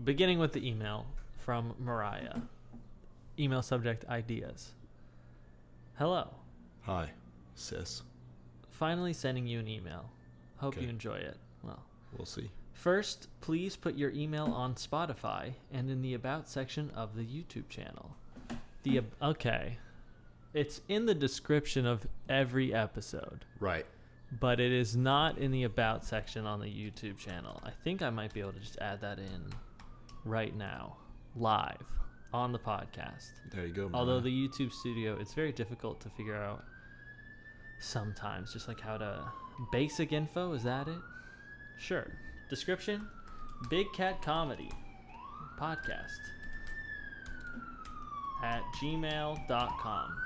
beginning with the email from Mariah. Email subject, ideas. Hello. Hi, sis. Finally sending you an email. Hope Okay. you enjoy it. Well, We'll see. first, please put your email on Spotify and in the About section of the YouTube channel. Okay. It's in the description of every episode, Right. but it is not in the About section on the YouTube channel. I think I might be able to just add that in right now, live, on the podcast. There you go, Although Mariah. the YouTube studio, it's very difficult to figure out sometimes, just like how to... Basic info, is that it? Sure. Description, Big Cat Comedy Podcast at gmail.com.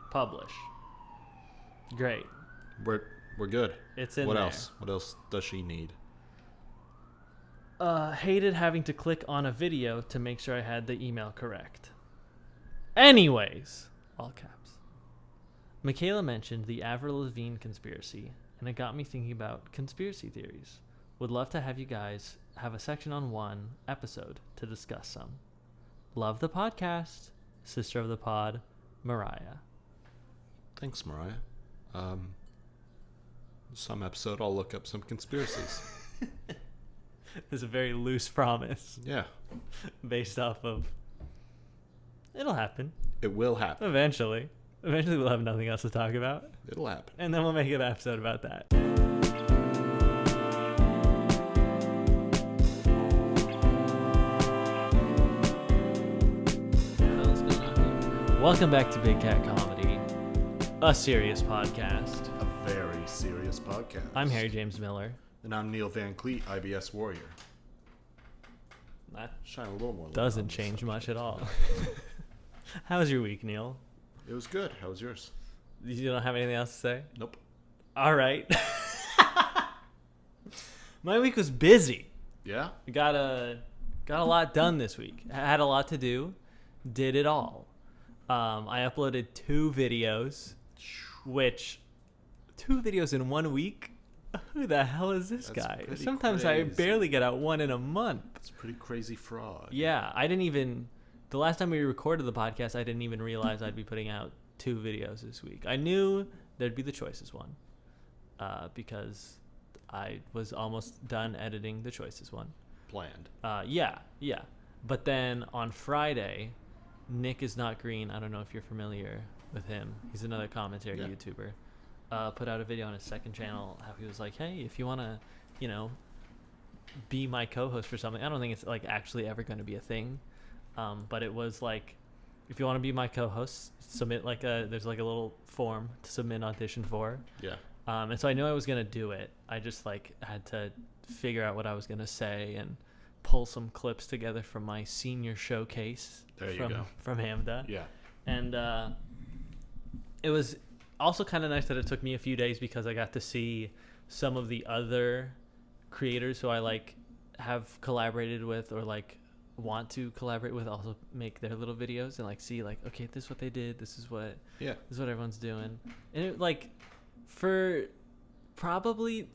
Publish. Great. We're good. It's in What there. else? What else does she need? Hated having to click on a video to make sure I had the email correct. Anyways, all caps. Michaela mentioned the Avril Lavigne conspiracy, and it got me thinking about conspiracy theories. Would love to have you guys have a section on one episode to discuss some. Love the podcast. Sister of the pod, Mariah. Thanks, Mariah. Some episode I'll look up some conspiracies. It's a very loose promise Yeah. based off of... It'll happen. It will happen. Eventually. Eventually we'll have nothing else to talk about. It'll happen. And then we'll make an episode about that. Welcome back to Big Cat Comedy, a serious podcast. A very serious podcast. I'm Harry James Miller. And I'm Neil Van Cleet, IBS Warrior. That Shine a little more light on doesn't this change subject. much at all. How was your week, Neil? It was good. How was yours? You don't have anything else to say? Nope. All right. My week was busy. Yeah? I got a lot done this week. I had a lot to do. Did it all. I uploaded 2 videos, which 2 videos in 1 week? Who the hell is this That's guy? pretty Sometimes I crazy. barely get out 1 in a month. It's pretty crazy fraud. Yeah, the last time we recorded the podcast, I didn't even realize I'd be putting out 2 videos this week. I knew there'd be the Choices one, because I was almost done editing the Choices one. Planned. Yeah. But then on Friday, Nick is Not Green. I don't know if you're familiar with him. He's another commentary Yeah. YouTuber. Put out a video on his second channel how he was like, hey, if you want to, be my co-host for something. I don't think it's like actually ever going to be a thing. But it was like, if you want to be my co-host, submit there's like a little form to submit an audition for. Yeah. And so I knew I was going to do it. I just had to figure out what I was going to say and pull some clips together from my senior showcase There you go. from Hamda. Yeah. And it was also kind of nice that it took me a few days because I got to see some of the other creators who I have collaborated with or want to collaborate with also make their little videos and see okay, this is what they did, this is what everyone's doing. And it for probably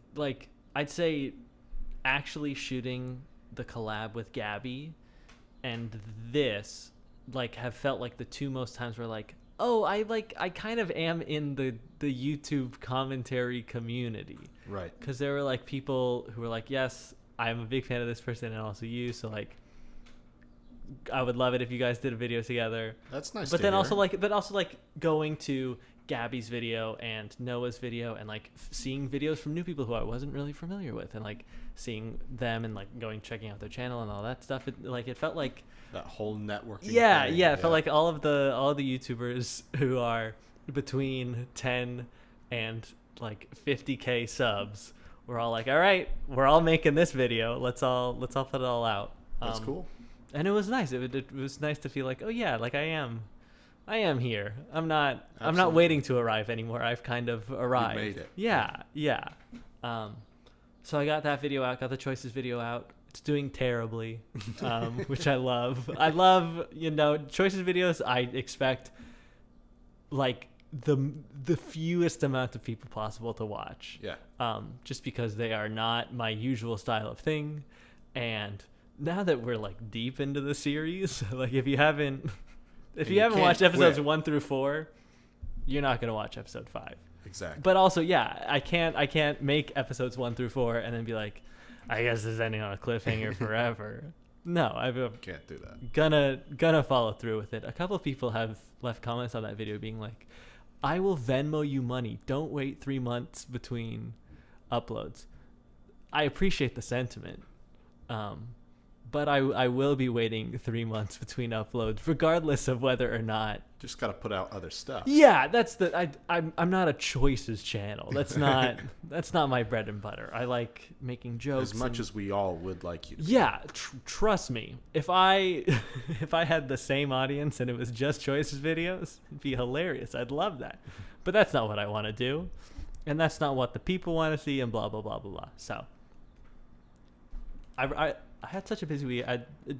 I'd say actually shooting the collab with Gabby and this have felt like the 2 most times where I kind of am in the YouTube commentary community. Right. Because there were people who were yes, I'm a big fan of this person and also you, so I would love it if you guys did a video together. That's nice. But to then hear. also going to Gabby's video and Noah's video and seeing videos from new people who I wasn't really familiar with and seeing them and checking out their channel and all that stuff. It felt like that whole networking. yeah, thing. yeah. It felt like all of the YouTubers who are between 10 and 50K subs were all all right, we're all making this video. Let's all put it all out. That's cool. And it was nice. It was nice to feel oh yeah, I am here. I'm not waiting to arrive anymore. I've kind of arrived. You made it. Yeah. So I got that video out, got the Choices video out. It's doing terribly, which I love. I love, Choices videos. I expect the fewest amount of people possible to watch. Yeah. Just because they are not my usual style of thing. And now that we're like deep into the series, like if you haven't you watched can't episodes quit. 1 through 4, you're not gonna watch episode 5. Exactly. But also, yeah, I can't make episodes 1 through 4 and then be like, I guess this is ending on a cliffhanger forever. No, I'm Can't do that. gonna follow through with it. A couple of people have left comments on that video being like, I will Venmo you money. Don't wait 3 months between uploads. I appreciate the sentiment. But I will be waiting 3 months between uploads, regardless of whether or not. Just got to put out other stuff. Yeah, that's I'm not a choices channel. That's not my bread and butter. I like making jokes. As much as we all would like you to. Yeah, trust me. If I had the same audience and it was just choices videos, it'd be hilarious. I'd love that. But that's not what I want to do, and that's not what the people want to see, and blah blah blah blah blah. So I had such a busy week.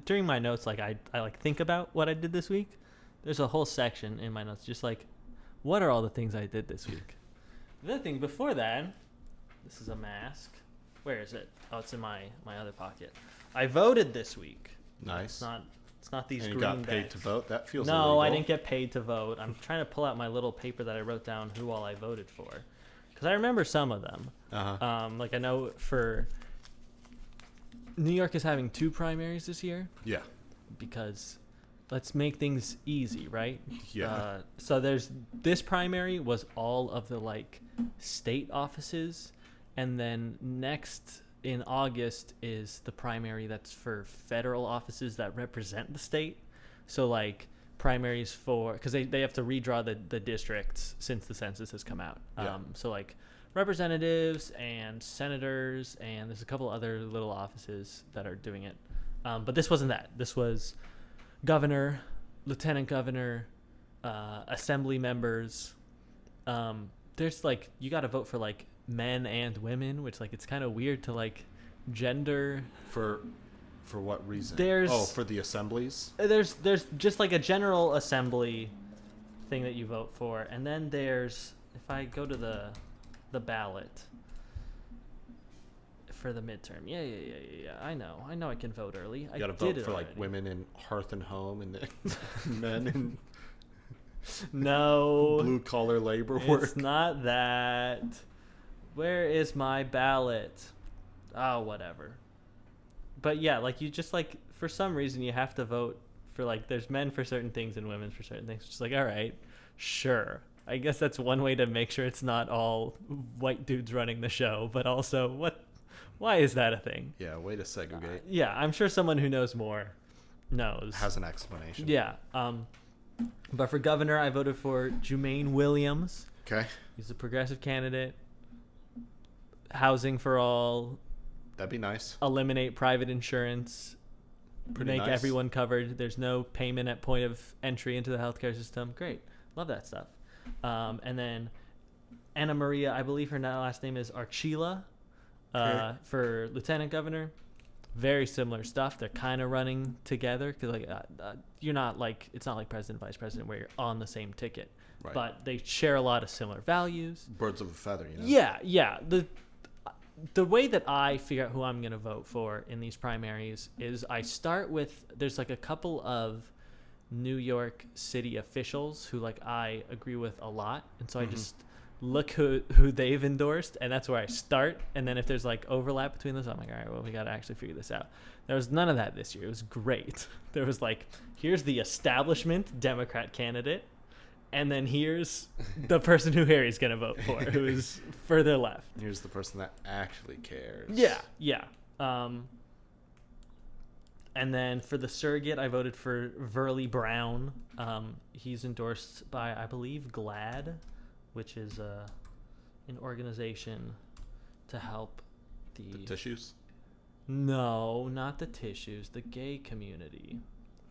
During my notes, like I like think about what I did this week. There's a whole section in my notes just like, what are all the things I did this week? The other thing before that, this is a mask. Where is it? Oh, it's in my other pocket. I voted this week. Nice. It's not these And you green got paid bags. to vote? That feels No, illegal. I didn't get paid to vote. I'm trying to pull out my little paper that I wrote down who all I voted for, because I remember some of them. Uh-huh. Like I know for New York is having 2 primaries this year Yeah. because let's make things easy, right? Yeah. So there's this primary was all of the like state offices, and then next in August is the primary that's for federal offices that represent the state. So like primaries for, because they have to redraw the districts since the census has come out. Yeah. So like representatives and senators, and there's a couple other little offices that are doing it. But this wasn't that. This was governor, lieutenant governor, assembly members. There's like, you got to vote for like men and women, which like it's kind of weird to like gender. For what reason? There's- for the assemblies? There's just like a general assembly thing that you vote for, and then there's, if I go to the ballot for the midterm, yeah. I know I can vote early. You got to vote for like women in hearth and home, and then men in No, blue collar labor work. it's not that. Where is my ballot? Oh, whatever. But yeah, like you just like, for some reason you have to vote for like, there's men for certain things and women for certain things. It's just like, all right, sure. I guess that's one way to make sure it's not all white dudes running the show, but also why is that a thing? Yeah, way to segregate. Yeah, I'm sure someone who knows more knows. Has an explanation. Yeah. But for governor, I voted for Jumaine Williams. Okay. He's a progressive candidate. Housing for all, That'd be nice. eliminate private insurance, Pretty make nice. everyone covered. There's no payment at point of entry into the healthcare system. Great. Love that stuff. And then Anna Maria, I believe her last name is Archila, Okay. for lieutenant governor. Very similar stuff. They're kind of running together because like you're not like, it's not like president, vice president where you're on the same ticket, Right. but they share a lot of similar values. Birds of a feather, you know? Yeah. The way that I figure out who I'm going to vote for in these primaries is I start with, there's like a couple of New York City officials who like I agree with a lot, and so I just look who they've endorsed, and that's where I start. And then if there's like overlap between those, I'm like, all right, well, we got to actually figure this out. There was none of that this year. It was great. There was like, here's the establishment Democrat candidate, and then here's the person who Harry's going to vote for, who is further left. Here's the person that actually cares. Yeah. And then for the surrogate, I voted for Verley Brown. He's endorsed by, I believe, GLAAD, which is an organization to help The tissues? No, not the tissues, the gay community.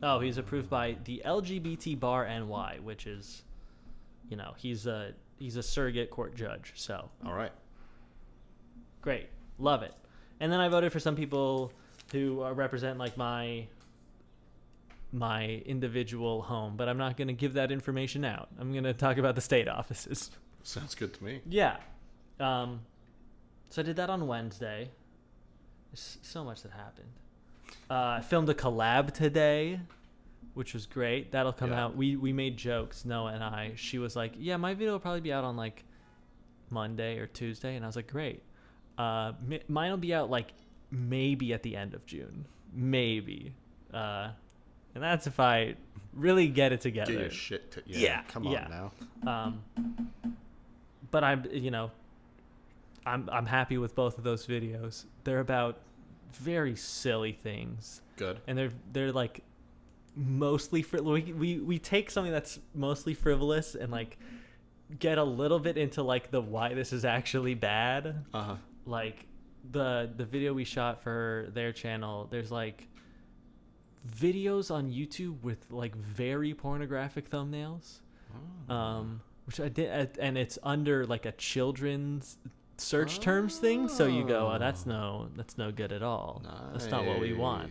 Oh, he's approved by the LGBT Bar NY, which is, you know, he's a surrogate court judge. So All right. great, love it. And then I voted for some people who represent like my individual home, but I'm not going to give that information out. I'm going to talk about the state offices. Sounds good to me. Yeah. So I did that on Wednesday. There's so much that happened. I filmed a collab today, which was great. That'll come out. We made jokes, Noah and I. She was like, yeah, my video will probably be out on like Monday or Tuesday. And I was like, great. Mine will be out like maybe at the end of June. Maybe. And that's if I really get it together. Get your shit yeah. Come on now. But I'm happy with both of those videos. They're about very silly things. Good. And they're like mostly we take something that's mostly frivolous and like get a little bit into like the why this is actually bad. Uh-huh. Like the video we shot for their channel, there's like videos on YouTube with like very pornographic thumbnails. Which I did, and it's under like a children's search terms thing, so you go, oh, that's no good at all. Nice. That's not what we want.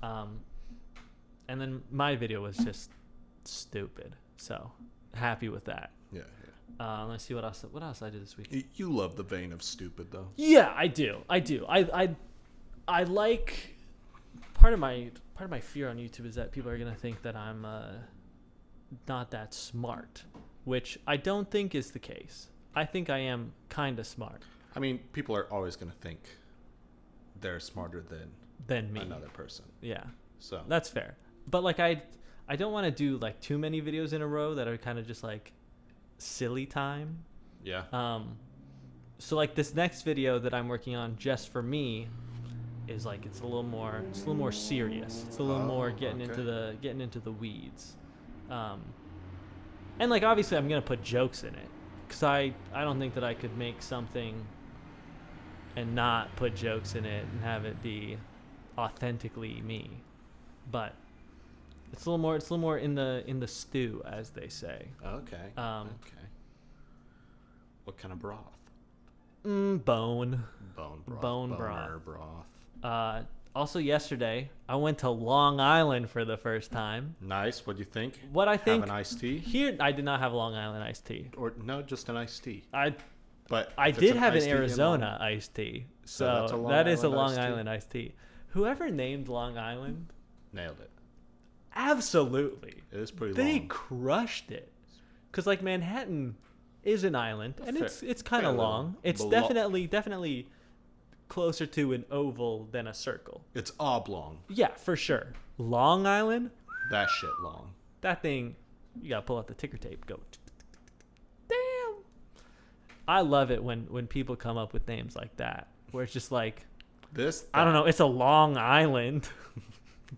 And then my video was just stupid, so happy with that. Yeah. Let's see what else I did this week. You love the vein of stupid, though. Yeah, I do. I like part of my fear on YouTube is that people are gonna think that I'm not that smart, which I don't think is the case. I think I am kind of smart. I mean, people are always going to think they're smarter than me, another person. Yeah, so that's fair. But like, I don't want to do like too many videos in a row that are kind of just like silly time. Yeah. So like this next video that I'm working on just for me is like it's a little more serious. It's a little more getting into the weeds. And like obviously I'm gonna put jokes in it, because I don't think that I could make something and not put jokes in it and have it be authentically me. But it's a little more in the stew, as they say. Okay. Okay. What kind of broth? Bone Broth. Bone Boner broth. Also yesterday, I went to Long Island for the first time. Nice. What'd you think? What I think. Have an iced tea? Here, I did not have Long Island iced tea. Or no, just an iced tea. But I did have an Arizona iced tea. So that is a Long Island iced tea. Whoever named Long Island nailed it. Absolutely. It is pretty They long. crushed it. Because like Manhattan is an island, and it's kind of long. It's definitely closer to an oval than a circle. It's oblong. Yeah, for sure. Long Island? That shit long. That thing, you gotta pull out the ticker tape. Go. Damn. I love it when people come up with names like that, where it's just like, I don't know, it's a Long Island.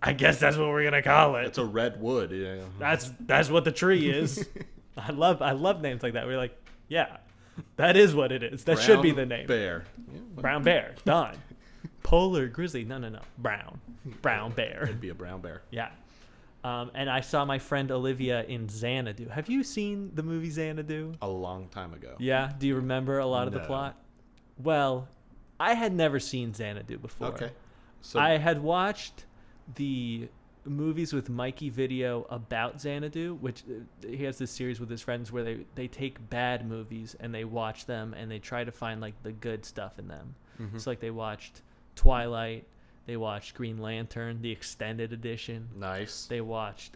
I guess that's what we're gonna call it. It's a redwood. Yeah. That's what the tree is. I love names like that. We're like, yeah. That is what it is. That should be the name. Bear. Brown bear. Done. Polar grizzly. No. Brown. Brown bear. It'd be a brown bear. Yeah. And I saw my friend Olivia in Xanadu. Have you seen the movie Xanadu? A long time ago. Yeah. Do you remember a lot of the plot? Well, I had never seen Xanadu before. Okay. So I had watched the movies with Mikey Video about Xanadu, which he has this series with his friends where they take bad movies and they watch them and they try to find like the good stuff in them. Mm-hmm. So like they watched Twilight, they watched Green Lantern, the extended edition. Nice. They watched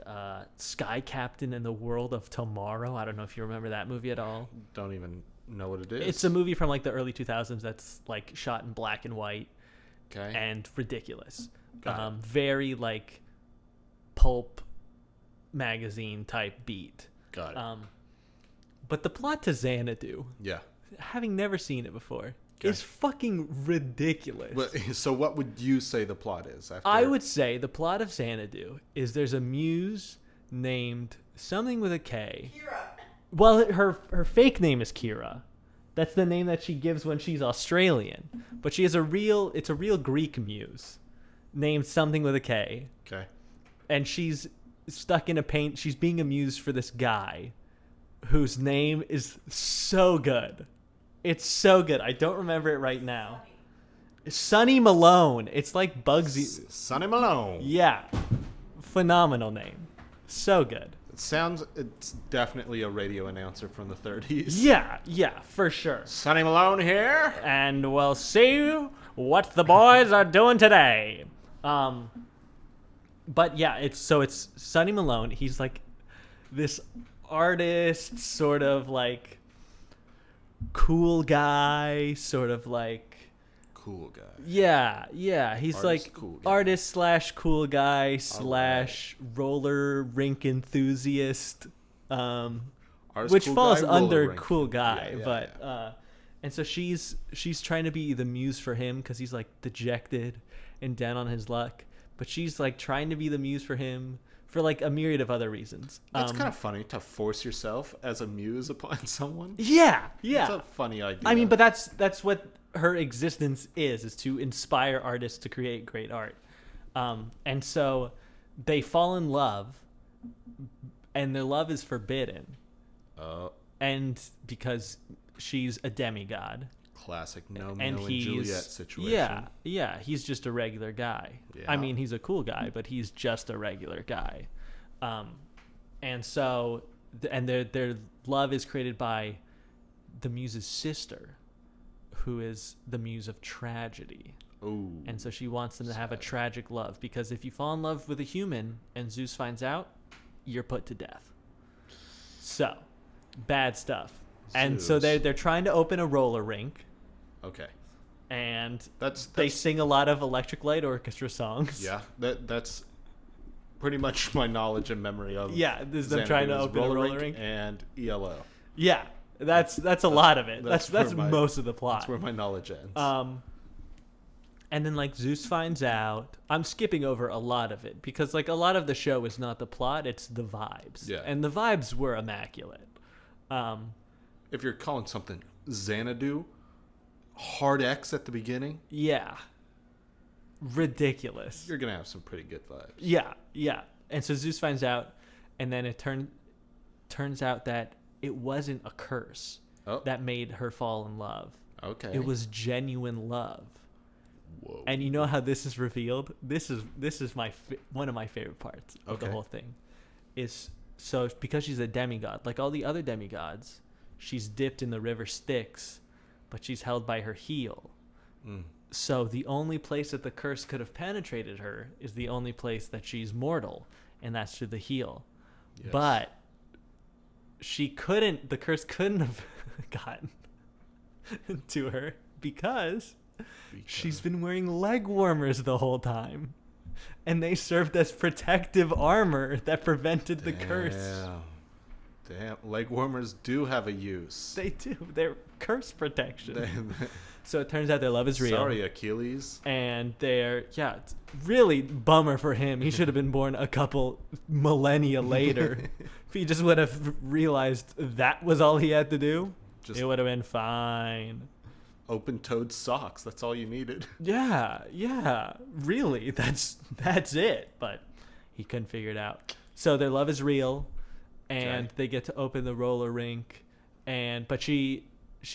Sky Captain and the World of Tomorrow. I don't know if you remember that movie at all. Don't even know what it is. It's a movie from like the early 2000s that's like shot in black and white. Okay. And ridiculous. Very like pulp magazine type beat. Got it. But the plot to Xanadu, having never seen it before, is fucking ridiculous. Well, so what would you say the plot is? I would say the plot of Xanadu is there's a muse named something with a K. Kira. Well, her fake name is Kira. That's the name that she gives when she's Australian. But she has it's a real Greek muse named something with a K. Okay. And she's stuck in she's being amused for this guy whose name is so good. It's so good. I don't remember it right now. Sonny Malone. It's like Bugsy. Sonny Malone. Yeah. Phenomenal name. So good. It's definitely a radio announcer from the 30s. Yeah, for sure. Sonny Malone here. And we'll see what the boys are doing today. But yeah, it's Sonny Malone. He's like this artist, sort of like cool guy, sort of like Cool guy. yeah. He's Artist, like cool guy. artist slash cool guy slash right. roller rink enthusiast. Artist, Which cool falls guy, under roller rink. cool guy, Yeah, but yeah. and so she's trying to be the muse for him because he's like dejected and down on his luck, but she's like trying to be the muse for him for like a myriad of other reasons. That's kind of funny to force yourself as a muse upon someone. Yeah. It's a funny idea. I mean, but that's what her existence is to inspire artists to create great art. And so they fall in love, and their love is forbidden. And because she's a demigod. Classic Romeo And and he's Juliet situation. Yeah, he's just a regular guy. Yeah. I mean, he's a cool guy, but he's just a regular guy. And so their love is created by the muse's sister, who is the muse of tragedy. Ooh. And so she wants them to have a tragic love, because if you fall in love with a human and Zeus finds out, you're put to death. So, bad stuff. And so Zeus. they're trying to open a roller rink, Okay. and That's they sing a lot of Electric Light Orchestra songs. yeah. That's pretty much my knowledge and memory of. Yeah, this is them Xanadu trying to is open a roller rink. and ELO. Yeah, that's a lot of it. that's That's where my- most of the plot. That's where my knowledge ends. And then like Zeus finds out. I'm skipping over a lot of it because like a lot of the show is not the plot, it's the vibes. Yeah. And the vibes were immaculate. If you're calling something Xanadu, hard X at the beginning, Yeah. Ridiculous. you're gonna have some pretty good vibes. Yeah. And so Zeus finds out, and then it turns out that it wasn't a curse Oh. that made her fall in love. Okay. It was genuine love. Whoa. And you know how this is revealed? This is one of my favorite parts of the Okay. whole thing. Is so because she's a demigod, like all the other demigods, she's dipped in the river Styx, but she's held by her heel. Mm. So the only place that the curse could have penetrated her is the only place that she's mortal, and that's through the heel. Yes. But the curse couldn't have gotten to her because she's been wearing leg warmers the whole time. And they served as protective armor that prevented the curse. Damn. Leg warmers do have a use. They do. They're curse protection. They- So it turns out their love is real. Sorry, Achilles. And it's really bummer for him. He should have been born a couple millennia later. If he just would have realized that was all he had to do, Just it would have been fine. open-toed socks. That's all you needed. Yeah, really. That's it. But he couldn't figure it out. So their love is real, and Okay. they get to open the roller rink, but she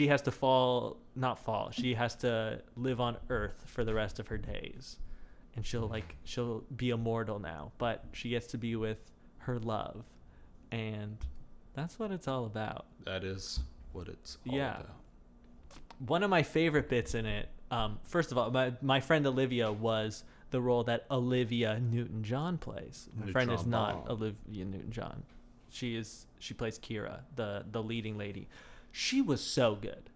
has to not fall. She has to live on Earth for the rest of her days, and she'll be immortal now. But she gets to be with her love, and that's what it's all about. That is what it's all Yeah. about. One of my favorite bits in it, first of all, my friend Olivia was the role that Olivia Newton-John plays. My friend is not Olivia Newton-John. She plays Kira, the leading lady. She was so good.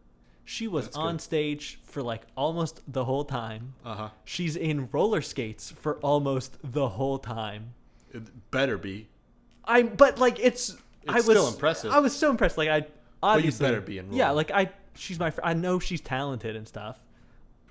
She was That's on good. stage for like almost the whole time. Uh-huh. She's in roller skates for almost the whole time. It better be. But like It's still impressive. I was so impressed. Like I obviously better be in Yeah, roller. like she's my friend. I know she's talented and stuff.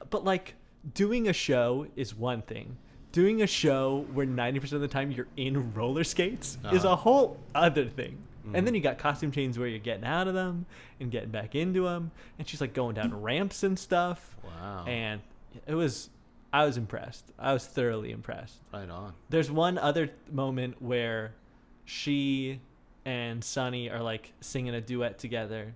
But like doing a show is one thing. Doing a show where 90% of the time you're in roller skates is a whole other thing. And then you got costume changes where you're getting out of them and getting back into them. And she's like going down ramps and stuff. Wow. And I was impressed. I was thoroughly impressed. Right on. There's one other moment where she and Sonny are like singing a duet together,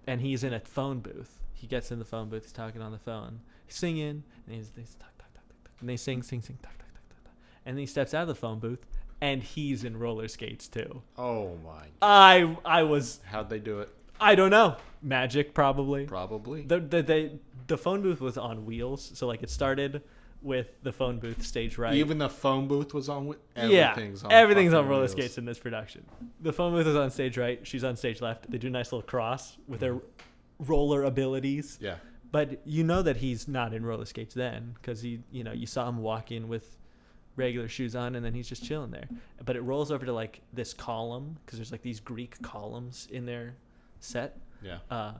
and he's in a phone booth. He gets in the phone booth. He's talking on the phone. He's singing, and he's talk, talk, talk, talk, talk. And they sing, talk, talk, talk, talk, talk. And then he steps out of the phone booth, and he's in roller skates too. Oh my. I was. How'd they do it? I don't know. Magic probably. Probably. The phone booth was on wheels, so like it started with the phone booth stage right. Even the phone booth was on. Everything's on roller skates in this production. The phone booth is on stage right. She's on stage left. They do a nice little cross with their roller abilities. Yeah. But you know that he's not in roller skates then, because you saw him walk in with regular shoes on, and then he's just chilling there. But it rolls over to like this column, because there's like these Greek columns in their set. Yeah.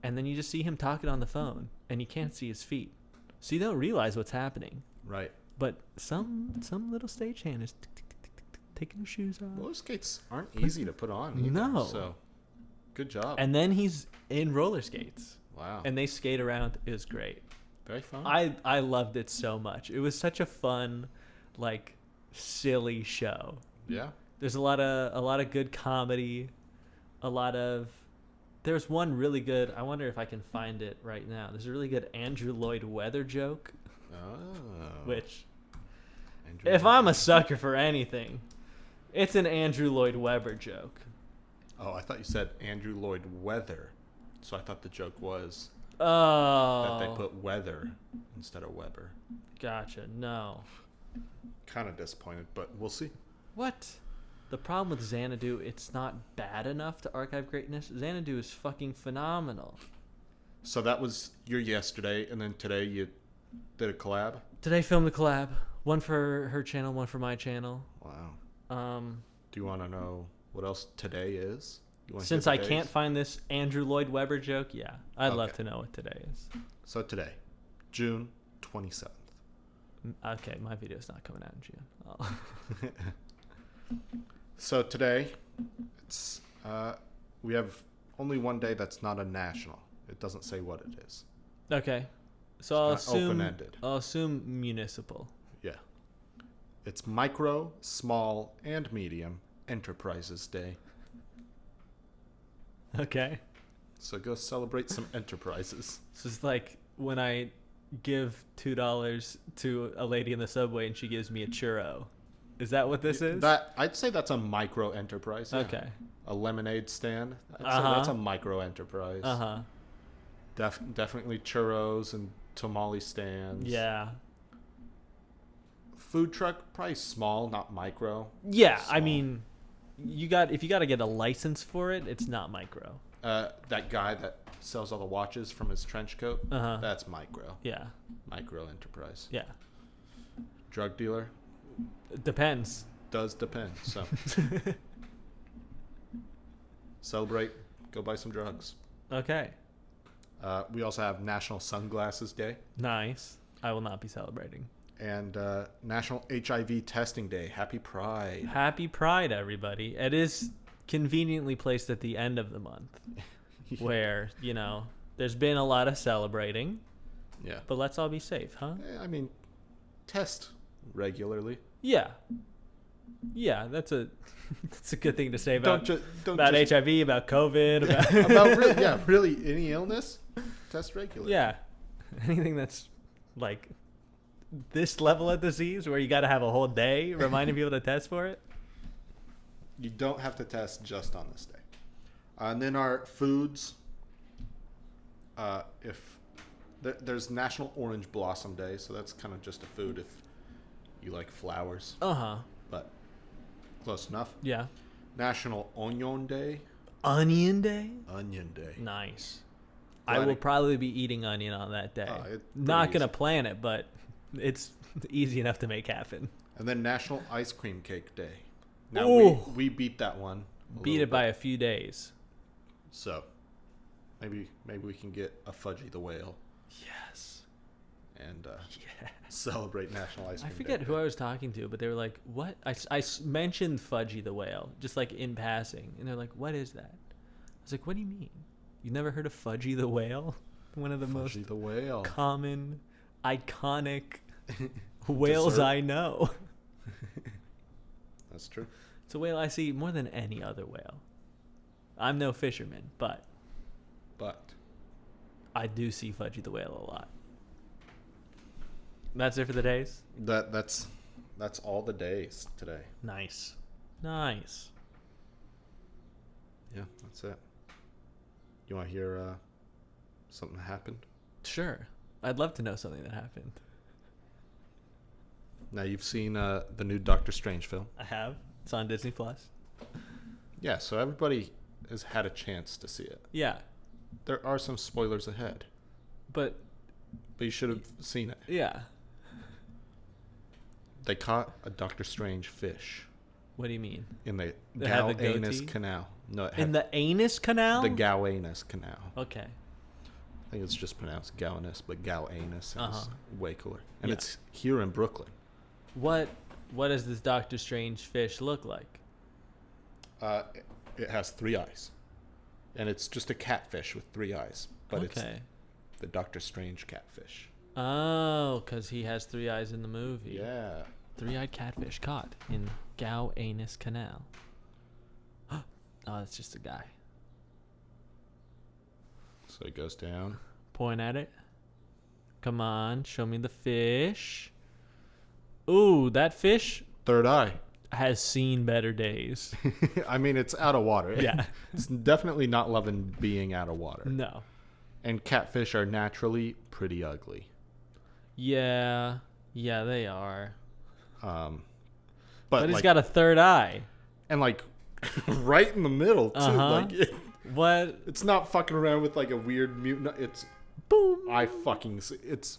And then you just see him talking on the phone, and you can't see his feet, so you don't realize what's happening. Right. But some little stagehand is taking his shoes off. Roller skates aren't easy to put on either, No. So good job. And then he's in roller skates. Wow. And they skate around. It was great. Very fun. I loved it so much. It was such a fun, like, silly show. Yeah. There's a lot of good comedy. There's one really good. I wonder if I can find it right now. There's a really good Andrew Lloyd Webber joke. Oh. Which, Andrew if Lloyd I'm a Webber. sucker for anything, it's an Andrew Lloyd Webber joke. Oh, I thought you said Andrew Lloyd Webber. So I thought the joke was Oh. that they put weather instead of Weber. Gotcha. No. Kind of disappointed, but we'll see. What? The problem with Xanadu, it's not bad enough to archive greatness. Xanadu is fucking phenomenal. So that was your yesterday, and then today you did a collab? Today filmed the collab. One for her channel, one for my channel. Wow. Do you want to know what else today is? Since I can't find this Andrew Lloyd Webber joke, yeah. I'd love to know what today is. So today, June 27th. Okay, my video's not coming out in June. So today, it's we have only one day that's not a national. It doesn't say what it is. Okay. So It's kinda open-ended. I'll assume municipal. Yeah. It's Micro, Small, and Medium Enterprises Day. Okay. So go celebrate some enterprises. So it's like when I give $2 to a lady in the subway and she gives me a churro. Is that what this is? That I'd say that's a micro enterprise. Yeah. Okay. A lemonade stand. I'd say Uh-huh. that's a micro enterprise. Uh-huh. Definitely churros and tamale stands. Yeah. Food truck, probably small, not micro. Yeah, I Small. mean, if you got to get a license for it, it's not micro. That guy that sells all the watches from his trench coat, Uh-huh. that's micro. Yeah. Micro enterprise. Yeah. Drug dealer, It depends. does depend. So celebrate, go buy some drugs. Okay. We also have National Sunglasses Day Nice. I will not be celebrating. and National HIV Testing Day. Happy Pride. Happy Pride, everybody. It is conveniently placed at the end of the month where, there's been a lot of celebrating, Yeah. but let's all be safe, huh? I mean, test regularly. Yeah. Yeah, that's a good thing to say about Don't about just, HIV, about COVID, about about really any illness. Test regularly. yeah, anything that's like this level of disease where you got to have a whole day reminding people to test for it. You don't have to test just on this day. And then our foods. If there's National Orange Blossom Day, so that's kind of just a food if you like flowers, Uh-huh. but close enough. Yeah. National Onion Day. Onion Day? Onion Day. Nice. Glad I will it- probably be eating onion on that day. It's pretty Not going to easy. plan it, but it's easy enough to make happen. And then National Ice Cream Cake Day. Now Ooh. we beat that one. Beat it by a few days. So maybe we can get a Fudgy the Whale Yes. and Yeah. celebrate National Ice I Cream forget Day. who I was talking to, but they were like, what? I mentioned Fudgy the Whale, just like in passing. And they're like, what is that? I was like, what do you mean? You never heard of Fudgy the Whale? One of the most Fudgy the Whale. common, iconic whales Dessert. I know. That's true. It's a whale I see more than any other whale. I'm no fisherman, but But I do see Fudgy the Whale a lot. That's it for the days? that's all the days today. Nice. Nice. Yeah, that's it. You want to hear something that happened? Sure. I'd love to know something that happened. Now you've seen the new Doctor Strange film. I have. It's on Disney Plus. Yeah, so everybody has had a chance to see it. Yeah, There are some spoilers ahead, but but you should have seen it. yeah. They caught a Doctor Strange fish What do you mean? in the It had the Gowanus goatee? Canal. No, it In had the anus canal? the Gowanus Canal. Okay. I think it's just pronounced Gowanus, but Gowanus is Uh-huh. way cooler. And Yeah. it's here in Brooklyn. What does this Doctor Strange fish look like? It has 3 eyes. And it's just a catfish with 3 eyes. But it's Okay. the Doctor Strange catfish. Oh, because he has 3 eyes in the movie. Yeah. 3-eyed catfish caught in Gowanus Canal. Oh, that's just a guy. So it goes down. Point at it. Come on, show me the fish. Ooh, that fish 3rd eye. has seen better days. I mean, it's out of water. Yeah. It's definitely not loving being out of water. No. And catfish are naturally pretty ugly. Yeah. Yeah, they are. But But he's like, got a 3rd eye. and like right in the middle too. Uh-huh. Like What? it's not fucking around with like a weird mutant. It's Boom. it's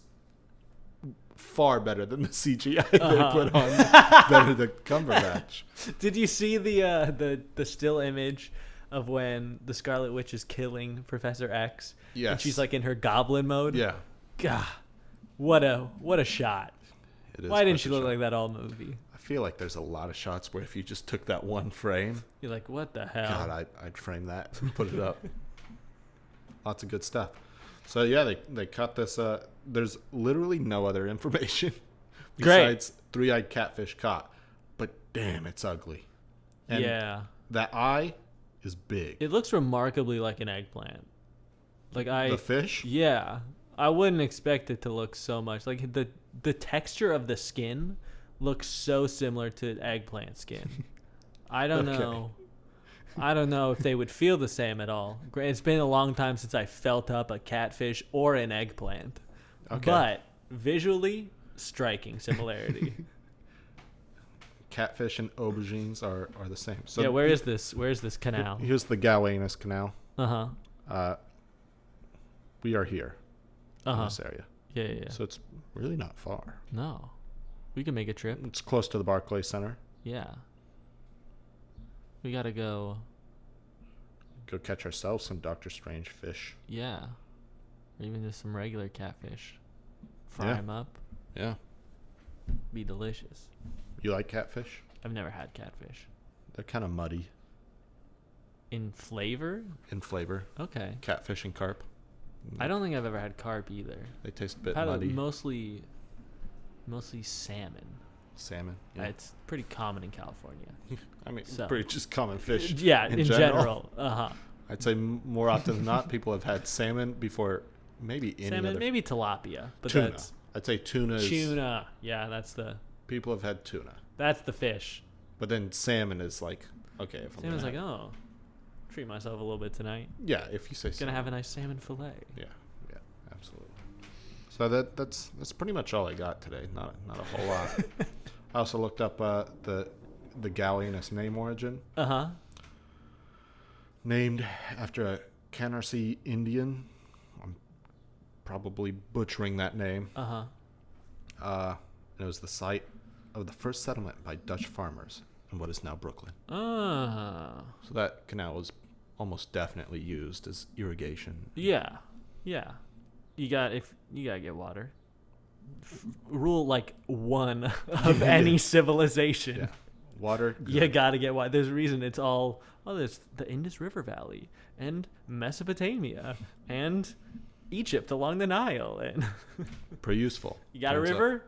far better than the CGI Uh-huh. they put on Benedict Cumberbatch. Did you see the still image of when the Scarlet Witch is killing Professor X? Yes. And she's like in her goblin mode? Yeah. God. What a shot. It is Why didn't quite she a look shot. like that all movie? I feel like there's a lot of shots where if you just took that one frame, You're like, what the hell? God, I'd frame that and put it up. Lots of good stuff. So yeah, they cut this. There's literally no other information Great. besides 3-eyed catfish caught. But damn, it's ugly. And Yeah. that eye is big. It looks remarkably like an eggplant. Like The fish? Yeah. I wouldn't expect it to look so much. Like the texture of the skin looks so similar to eggplant skin. I don't Okay. know. I don't know if they would feel the same at all. It's been a long time since I felt up a catfish or an eggplant. Okay. But visually, striking similarity. Catfish and aubergines are the same. So Yeah, where is this? Where's this canal? Here's the Gowanus Canal. Uh-huh. We are here in Uh-huh. this area. Yeah. So it's really not far. No. We can make a trip. It's close to the Barclays Center. Yeah. We gotta go. Go catch ourselves some Doctor Strange fish. Yeah. Or even just some regular catfish. Fry Yeah. them up. Yeah. Be delicious. You like catfish? I've never had catfish. They're kind of muddy In flavor? in flavor. Okay. Catfish and carp. I don't think I've ever had carp either. They taste a bit I've had muddy. mostly salmon. Salmon. Yeah. It's pretty common in California. I mean, so- pretty just common fish. Yeah, in general. Uh-huh. I'd say more often than not, people have had salmon before maybe any Salmon, other. maybe tilapia, but Tuna. that's I'd say tuna is. tuna. Yeah, that's the People have had tuna. fish. But then salmon is like, okay. If I'm Salmon's gonna like, have- oh, treat myself a little bit tonight. Yeah, if you say Gonna salmon. have a nice salmon fillet. Yeah, absolutely. So that's pretty much all I got today. Not a whole lot. I also looked up the Gowanus name origin, Uh-huh. named after a Canarsie Indian. I'm probably butchering that name. Uh-huh. And it was the site of the first settlement by Dutch farmers in what is now Brooklyn. Ah. So that canal was almost definitely used as irrigation. Yeah. You gotta get water. Rule like 1 of any civilization. Yeah. Water. You good. gotta get water. There's a reason it's all there's the Indus River Valley and Mesopotamia and Egypt along the Nile and Pretty useful. you got a Turns out. river?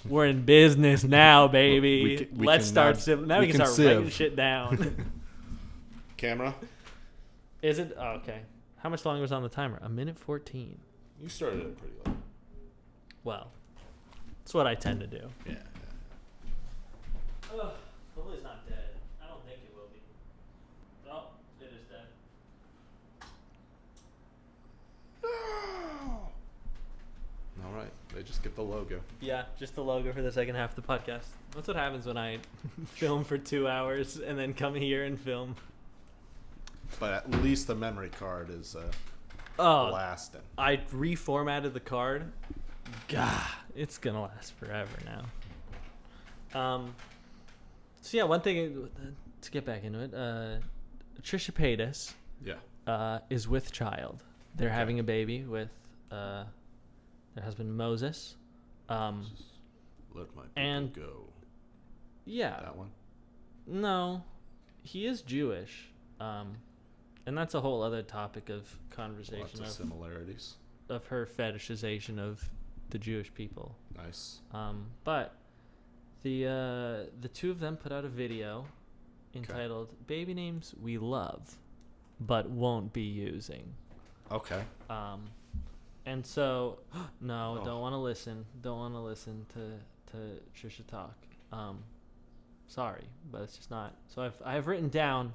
We're in business now, baby. We Let's can start. now- Now we we can can start writing sieve. shit down. Camera. Is it? Oh, okay. How much longer was on the timer? 1:14. You started it pretty late. Well, that's what I tend to do. Yeah. Hopefully it's not dead. I don't think it will be. Oh, it is dead. All right. They just get the logo. Yeah, just the logo for the second half of the podcast. That's what happens when I film for 2 hours and then come here and film. But at least the memory card is lasting. I reformatted the card. Gah, it's gonna last forever now. So yeah, one thing to get back into it, Trisha Paytas, is with child. They're having a baby with their husband Moses. Let my people go. Yeah. That one? No, he is Jewish, and that's a whole other topic of conversation. Lots of similarities of her fetishization of the Jewish people. Nice. But the two of them put out a video entitled "Baby Names We Love, but Won't Be Using." Okay. And so, don't want to listen. Don't want to listen to Trisha talk. Sorry, but it's just not. So I've written down.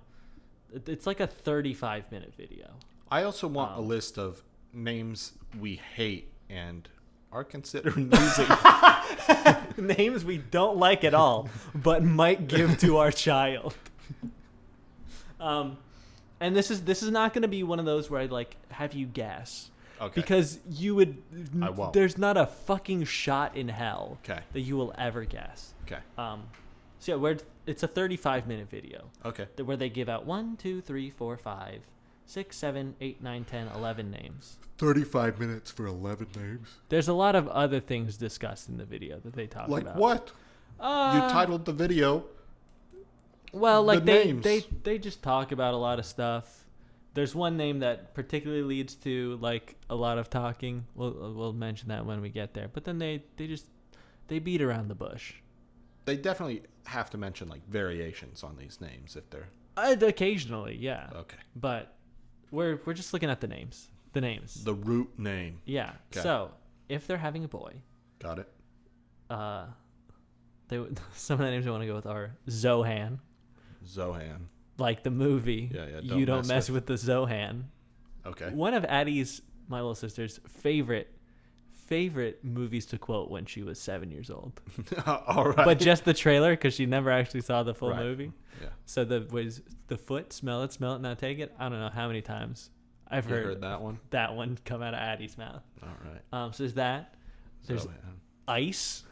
It's like a 35-minute video. I also want a list of names we hate and are considering using. Names we don't like at all, but might give to our child. And this is not going to be one of those where I'd like have you guess. Okay. Because you would. I won't. There's not a fucking shot in hell that you will ever guess. Okay. So yeah, it's a 35-minute video. Okay. Where they give out 1, 2, 3, 4, 5, 6, 7, 8, 9, 10, 11 names. 35 minutes for 11 names. There's a lot of other things discussed in the video that they talk about. Like what? You titled the video. Well, like names. they just talk about a lot of stuff. There's one name that particularly leads to like a lot of talking. We'll mention that when we get there. But then they beat around the bush. They definitely have to mention like variations on these names if they're occasionally, yeah. Okay. But we're just looking at the names. The names. The root name. Yeah. Okay. So if they're having a boy. Got it. Some of the names I want to go with are Zohan. Zohan. Like the movie. Yeah. You don't mess with the Zohan. Okay. One of Addie's, my little sister's, favorite movies to quote when she was 7 years old. All right. But just the trailer because she never actually saw the full movie. Yeah. So the foot, smell it, now take it. I don't know how many times I've heard that one. That one come out of Addie's mouth. All right. So there's that. There's Ice.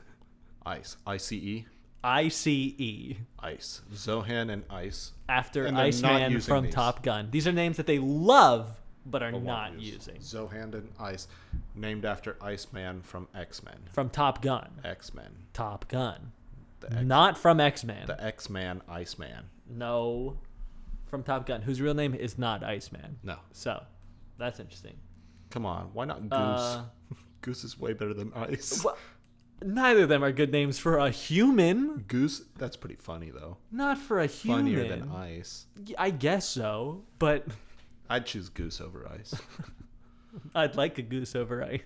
Ice. ICE. ICE. Ice. Zohan and Ice. After Iceman from Top Gun. These are names that they love but are not using. Zohan and Ice, named after Iceman from X-Men. From Top Gun. X-Men. Top Gun. Not from X-Men. The X-Man Iceman. No. From Top Gun, whose real name is not Iceman. No. So, that's interesting. Come on, why not Goose? Goose is way better than Ice. Well, neither of them are good names for a human. Goose, that's pretty funny though. Not for a human. Funnier than Ice. I guess so, but I'd choose Goose over Ice. I'd like a goose over ice.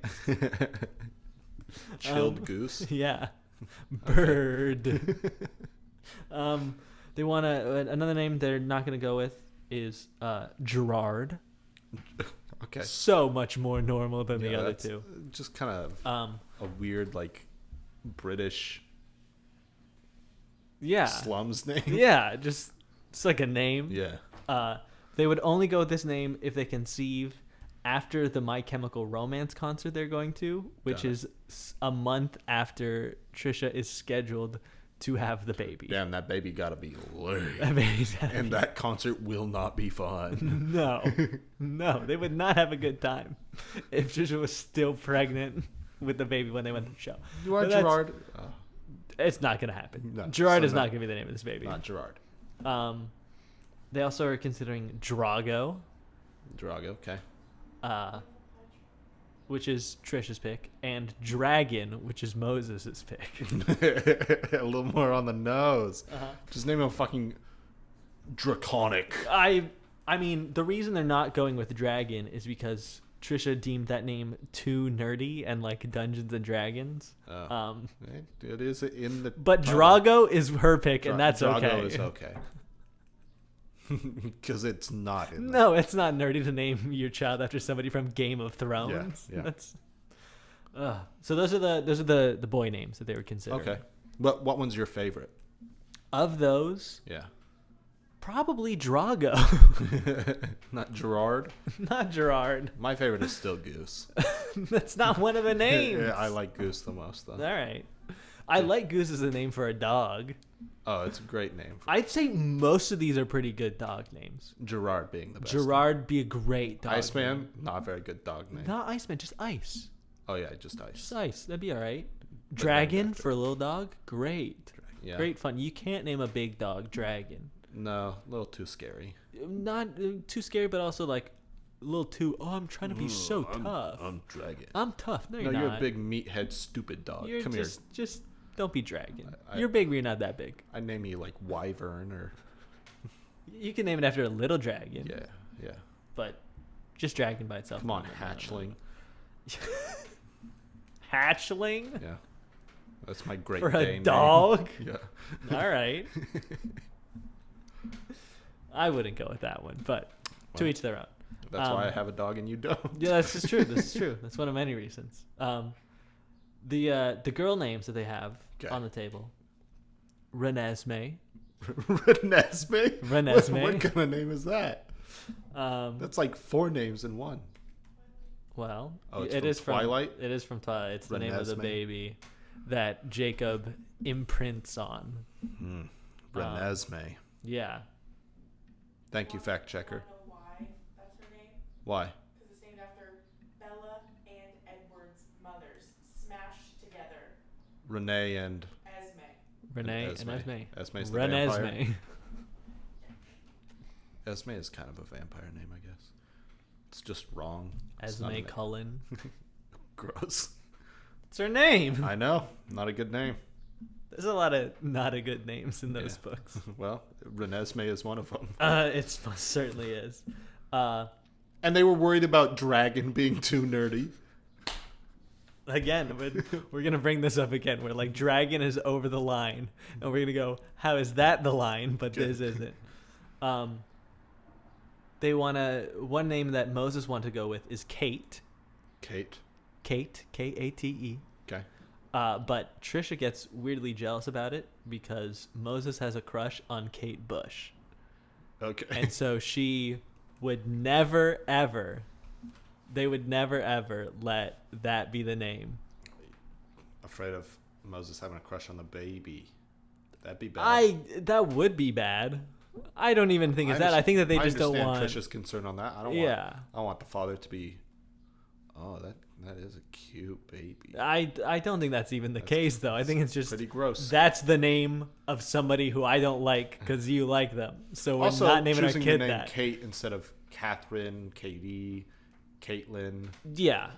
Chilled goose? Yeah. Bird. They want another name they're not going to go with is Gerard. Okay. So much more normal than the other two. Just kind of a weird, like, British slums name. Yeah, just it's like a name. Yeah. They would only go with this name if they conceive after the My Chemical Romance concert they're going to, which is a month after Trisha is scheduled to have the baby. Damn, that baby gotta be lame. And that concert will not be fun. No, they would not have a good time if Trisha was still pregnant with the baby when they went to the show. You are Gerard. It's not gonna happen. No, Gerard is not gonna be the name of this baby. Not Gerard. They also are considering Drago. Drago, okay. Which is Trisha's pick, and Dragon, which is Moses' pick. A little more on the nose. Just name him fucking Draconic. I mean, the reason they're not going with Dragon is because Trisha deemed that name too nerdy and like Dungeons and Dragons. It is in the. But Drago is her pick, and that's okay. Drago is okay. Because it's not. No, it's not nerdy to name your child after somebody from Game of Thrones. Yeah. That's. So those are the boy names that they were considering. Okay. What one's your favorite? Of those, Yeah. probably Drago. Not Gerard. Not Gerard. My favorite is still Goose. That's not one of the names. Yeah, I like Goose the most, though. All right. I like Goose as a name for a dog. Oh, it's a great name. I'd say most of these are pretty good dog names. Gerard being the best. Gerard be a great dog Iceman, name. not a very good dog name. Not Iceman, just Ice. Oh, yeah, just Ice. Just Ice. That'd be all right. But Dragon for a little dog? Great. Yeah. Great fun. You can't name a big dog Dragon. No, a little too scary. Not too scary, but also like a little too, I'm trying to be so tough. I'm Dragon. I'm tough. No, you're No, not. you're a big meathead stupid dog. You're Come just don't be Dragon. I- You're big, but you're not that big. here. I name you like Wyvern or... You can name it after a little dragon. Yeah. But just Dragon by itself. Come on, No. Hatchling. Hatchling? Yeah. That's my Great For Dane a name. dog? Yeah. All right. I wouldn't go with that one, but to Well, each their own. That's why I have a dog and you don't. Yeah, this is true. This is true. That's one of many reasons. The girl names that they have Okay. on the table: Renesmee. Renesmee? Renesmee. What kind of name is that? Um, That's like 4 names in one. well, Oh, it's it from is from Twilight? It is from Twilight. It's the name of the Renesmee. baby that Jacob imprints on. Renesmee. Yeah. Thank you, fact checker. I don't know why that's her name. Why? Because it's named after Bella and Edward's mothers smashed together. Renee and Esme. Renee and Esme. Esme. Esme's the vampire. Renesmee. Esme is kind of a vampire name, I guess. It's just wrong. It's not a Esme name. Cullen. Gross. It's her name. I know. Not a good name. There's a lot of not a good names in those Yeah. books. Well, Renesmee is one of them. It most certainly is. And they were worried about Dragon being too nerdy. Again, we're going to bring this up again. We're like, Dragon is over the line. And we're going to go, how is that the line? But this isn't. They want to, one name that Moses wanted to go with is Kate. Kate. Kate, Kate. Okay. But Trisha gets weirdly jealous about it because Moses has a crush on Kate Bush. Okay. And so she would never, ever, they would never, ever let that be the name. Afraid of Moses having a crush on the baby. That'd be bad. That would be bad. I don't even think it's that. I think that they just don't want. I understand Trisha's concern on that. I don't want the father to be. Oh, that is a cute baby. I don't think that's even the case, though. I think it's just pretty gross. That's the name of somebody who I don't like because you like them. So we're Also, not naming our choosing kid the name that. Kate instead of Catherine, Katie, Caitlin. Yeah,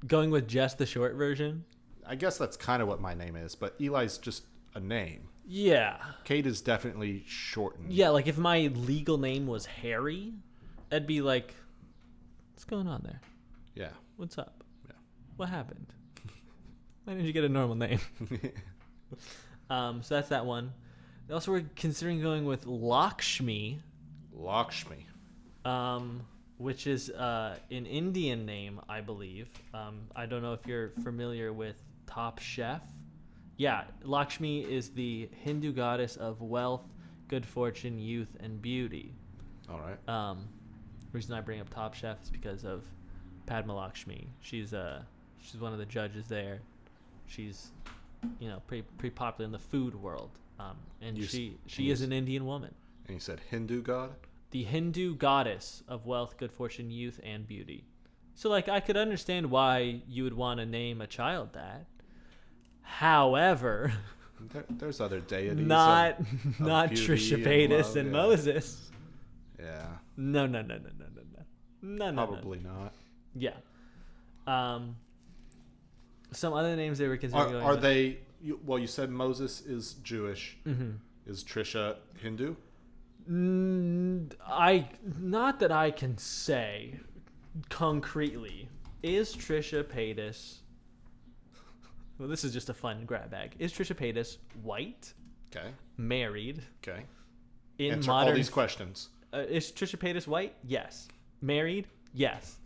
going with just the short version. I guess that's kind of what my name is, but Eli's just a name. Yeah. Kate is definitely shortened. Yeah, like if my legal name was Harry, I'd be like, what's going on there? Yeah. What's up? Yeah. What happened? Why didn't you get a normal name? So that's that one. They also were considering going with Lakshmi, Lakshmi. which is an Indian name, I believe. I don't know if you're familiar with Top Chef. Yeah, Lakshmi is the Hindu goddess of wealth, good fortune, youth, and beauty. All right. The reason I bring up Top Chef is because of Padma Lakshmi. She's one of the judges there. She's pretty popular in the food world. And she is an Indian woman. And you said Hindu god? The Hindu goddess of wealth, good fortune, youth, and beauty. So like I could understand why you would want to name a child that. However, There's other deities. not of Trisha beauty and Paytas love, and yeah. Moses. Yeah. No. Probably not. Yeah. Some other names they were considering going Are with. they? You said Moses is Jewish. Mm-hmm. Is Trisha Hindu? Not that I can say concretely. Is Trisha Paytas? Well, this is just a fun grab bag. Is Trisha Paytas white, Okay. married, Okay. in Answer modern? all these questions. Is Trisha Paytas white? Yes. Married? Yes.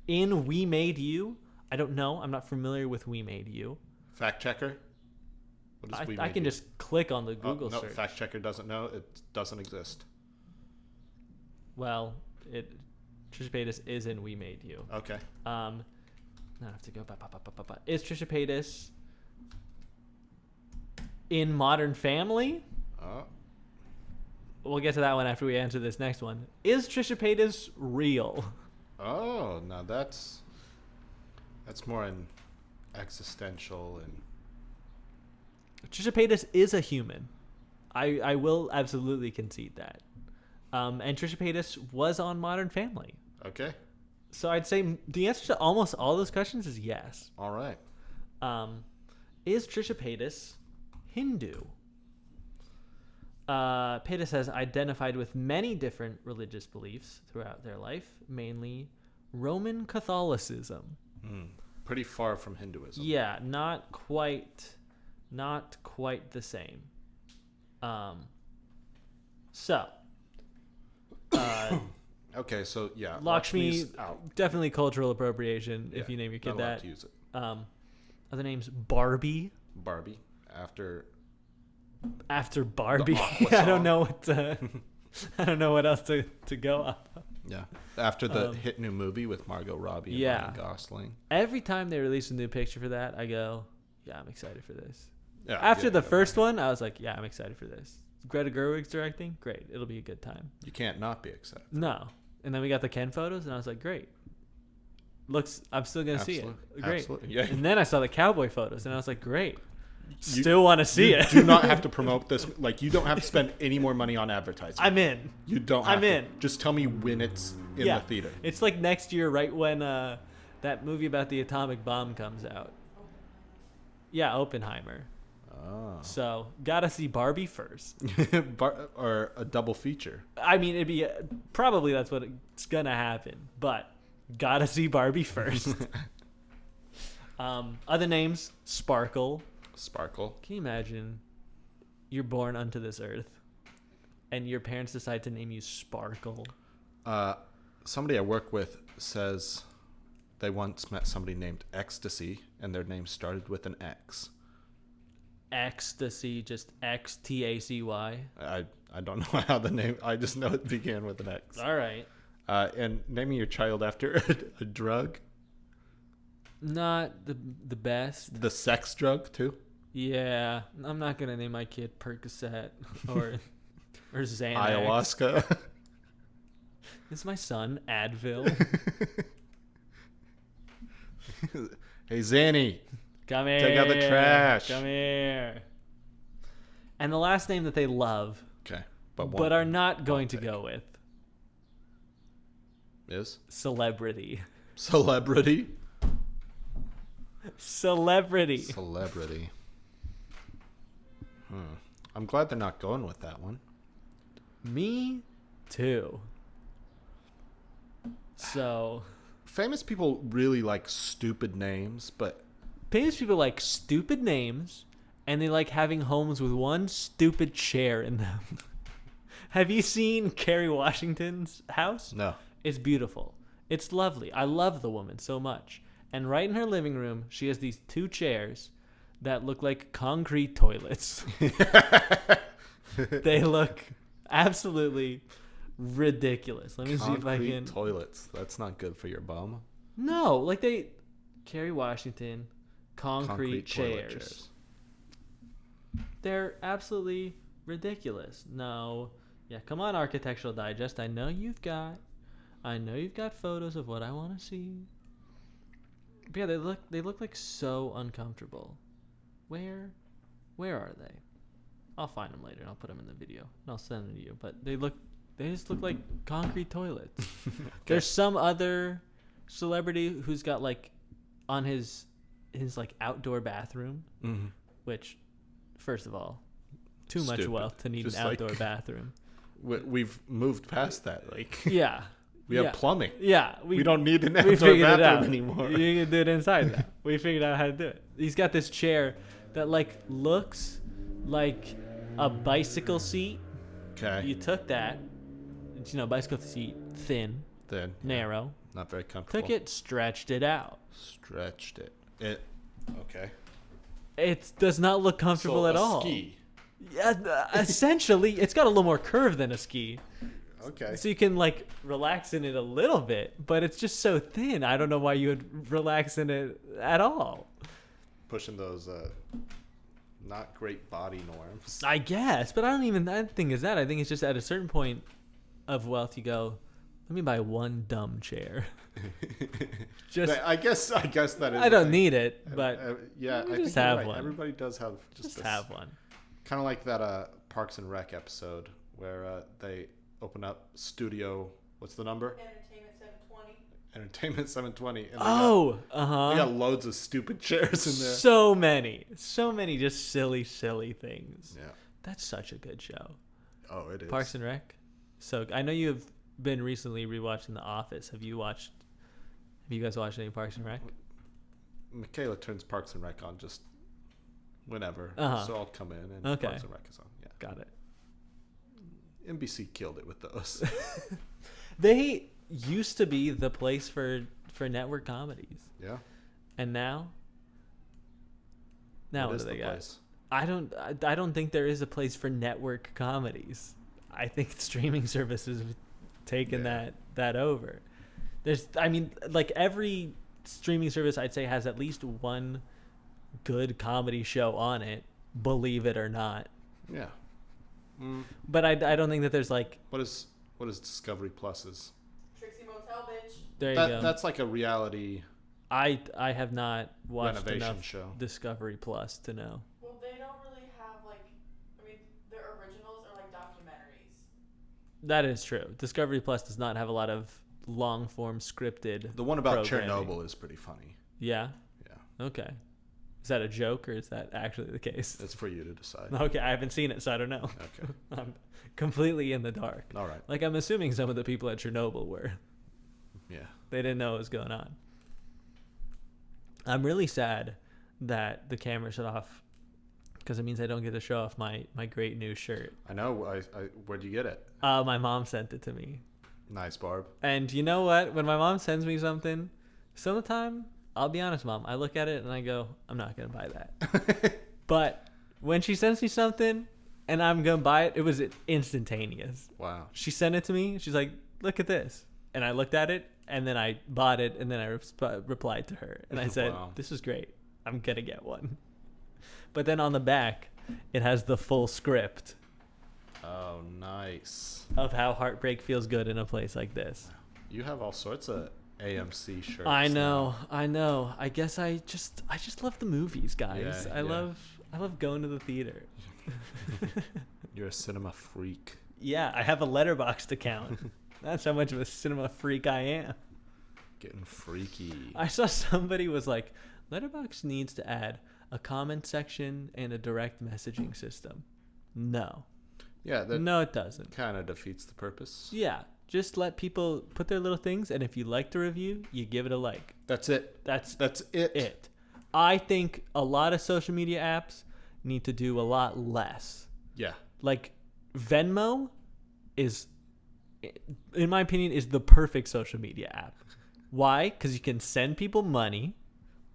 In We Made You? I don't know. I'm not familiar with We Made You. Fact checker. What is We I Made can You? just click on the Google no, search. fact checker doesn't know. It doesn't exist. Well, Trisha Paytas is in We Made You. Okay. Now I have to go. Is Trisha Paytas in Modern Family? Oh. We'll get to that one after we answer this next one. Is Trisha Paytas real? Oh, now that's more an existential and. Trisha Paytas is a human. I will absolutely concede that. And Trisha Paytas was on Modern Family. Okay. So I'd say the answer to almost all those questions is yes. All right. Is Trisha Paytas Hindu? Paytas has identified with many different religious beliefs throughout their life, mainly Roman Catholicism. Pretty far from Hinduism. Yeah, not quite the same. Okay, so yeah, Lakshmi, Lakshmi's out. definitely cultural appropriation if Yeah, you name your kid not allowed that. to use it. Other names, Barbie. Barbie after Barbie. Aqua I don't song. know what I don't know what else to go off. Yeah, after the hit new movie with Margot Robbie and Yeah. Ryan Gosling. Every time they release a new picture for that, I go, yeah, I'm excited for this. Yeah, After yeah, the yeah. first one, I was like, yeah, I'm excited for this. Greta Gerwig's directing, great. It'll be a good time. You can't not be excited. No. And then we got the Ken photos, and I was like, great. I'm still going to see it. Absolutely. Great. Absolutely. Yeah. And then I saw the cowboy photos, and I was like, great. Still want to see You it. do not have to promote this. Like, you don't have to spend any more money on advertising. I'm in. You don't have I'm to. in. Just tell me when it's in the theater. It's like next year, right when that movie about the atomic bomb comes out. Yeah, Oppenheimer. Oh. So, gotta see Barbie first. Or a double feature. I mean, it'd be probably that's what it's gonna happen, but gotta see Barbie first. Other names: Sparkle. Sparkle. Can you imagine? You're born unto this earth, and your parents decide to name you Sparkle. Somebody I work with says they once met somebody named Ecstasy, and their name started with an X. Ecstasy, just Xtacy. I don't know how the name. I just know it began with an X. All right. And naming your child after a drug, Not the best. the sex drug too. Yeah, I'm not gonna name my kid Percocet or Xanax. Ayahuasca. Is my son Advil? Hey Zanny, Come here. take out the trash. Come here. And the last name that they love, Okay, but are not going to go with, is Celebrity. celebrity. Celebrity. Celebrity. I'm glad they're not going with that one. Me too. So, Famous people really like stupid names, but famous people like stupid names, and they like having homes with one stupid chair in them. Have you seen Kerry Washington's house? no. It's beautiful. It's lovely. I love the woman so much. And right in her living room, she has these two chairs that look like concrete toilets. They look absolutely ridiculous. Let me see if I Concrete can. toilets. That's not good for your bum. No, like Kerry Washington, concrete toilet chairs. They're absolutely ridiculous. No. Yeah, come on, Architectural Digest. I know you've got photos of what I want to see. But yeah, they look like so uncomfortable. Where are they? I'll find them later and I'll put them in the video and I'll send them to you. But they just look like concrete toilets. Okay. There's some other celebrity who's got like on his like outdoor bathroom, Mm-hmm. which, first of all, too much Stupid. wealth to need Just an outdoor like- bathroom. We've moved past that. Like Yeah. we have plumbing. Yeah. We don't need an we outdoor figured it out bathroom anymore. You can do it inside now. We figured out how to do it. He's got this chair that like looks like a bicycle seat. Okay. You took that, bicycle seat, thin, Then narrow, Not very comfortable. Took it, stretched it out. Stretched it. Okay. It does not look comfortable at all. Ski. Yeah, essentially, it's got a little more curve than a ski. Okay. So you can like relax in it a little bit, but it's just so thin. I don't know why you would relax in it at all. Pushing those not great body norms. I guess, but I don't think it's that. I think it's just at a certain point of wealth, you go, let me buy one dumb chair. Just I guess that is. I don't need it, but yeah, I just think have right. one. Everybody does have just this, have one. Kind of like that Parks and Rec episode where they open up studio. What's the number? Entertainment 720. Entertainment 720. And They got loads of stupid chairs in there. So many just silly things. Yeah. That's such a good show. Oh, it is. Parks and Rec. So I know you have been recently rewatching The Office. Have you guys watched any Parks and Rec? Michaela turns Parks and Rec on just whenever. So I'll come in and Parks and Rec is on. Yeah. Got it. NBC killed it with those. They used to be the place for network comedies. Yeah. And now what do they got? Place? I don't think there is a place for network comedies. I think streaming services have taken that over. Every streaming service I'd say has at least one good comedy show on it, believe it or not. Yeah. But I don't think that there's like what is Discovery Plus's? Trixie Motel, bitch. There you go. That's like a reality I have not watched renovation enough show. Discovery Plus to know. Well, they don't really have their originals are like documentaries. That is true. Discovery Plus does not have a lot of long form scripted. The one about programming. Chernobyl is pretty funny. Yeah. Yeah. Okay. Is that a joke or is that actually the case? It's for you to decide. Okay, I haven't seen it, so I don't know. Okay. I'm completely in the dark. All right. Like, I'm assuming some of the people at Chernobyl were. Yeah. They didn't know what was going on. I'm really sad that the camera shut off because it means I don't get to show off my great new shirt. I know. Where'd you get it? My mom sent it to me. Nice, Barb. And you know what? When my mom sends me something, some of the time, I'll be honest, Mom, I look at it and I go, I'm not going to buy that. But when she sends me something and I'm going to buy it, it was instantaneous. Wow. She sent it to me. She's like, look at this. And I looked at it and then I bought it and then I replied to her. And I said, Wow. This is great. I'm going to get one. But then on the back, it has the full script. Oh, nice. Of how heartbreak feels good in a place like this. You have all sorts of AMC shirts. I know. I guess I just love the movies, guys. Yeah, I love going to the theater. You're a cinema freak. Yeah, I have a Letterboxd account. That's how much of a cinema freak I am. Getting freaky. I saw somebody was like, Letterboxd needs to add a comment section and a direct messaging system. No. Yeah, that No, it doesn't. kind of defeats the purpose. Yeah, just let people put their little things, and if you like the review, you give it a like. That's it. That's it. I think a lot of social media apps need to do a lot less. Yeah. Like Venmo is, in my opinion, is the perfect social media app. Why? Because you can send people money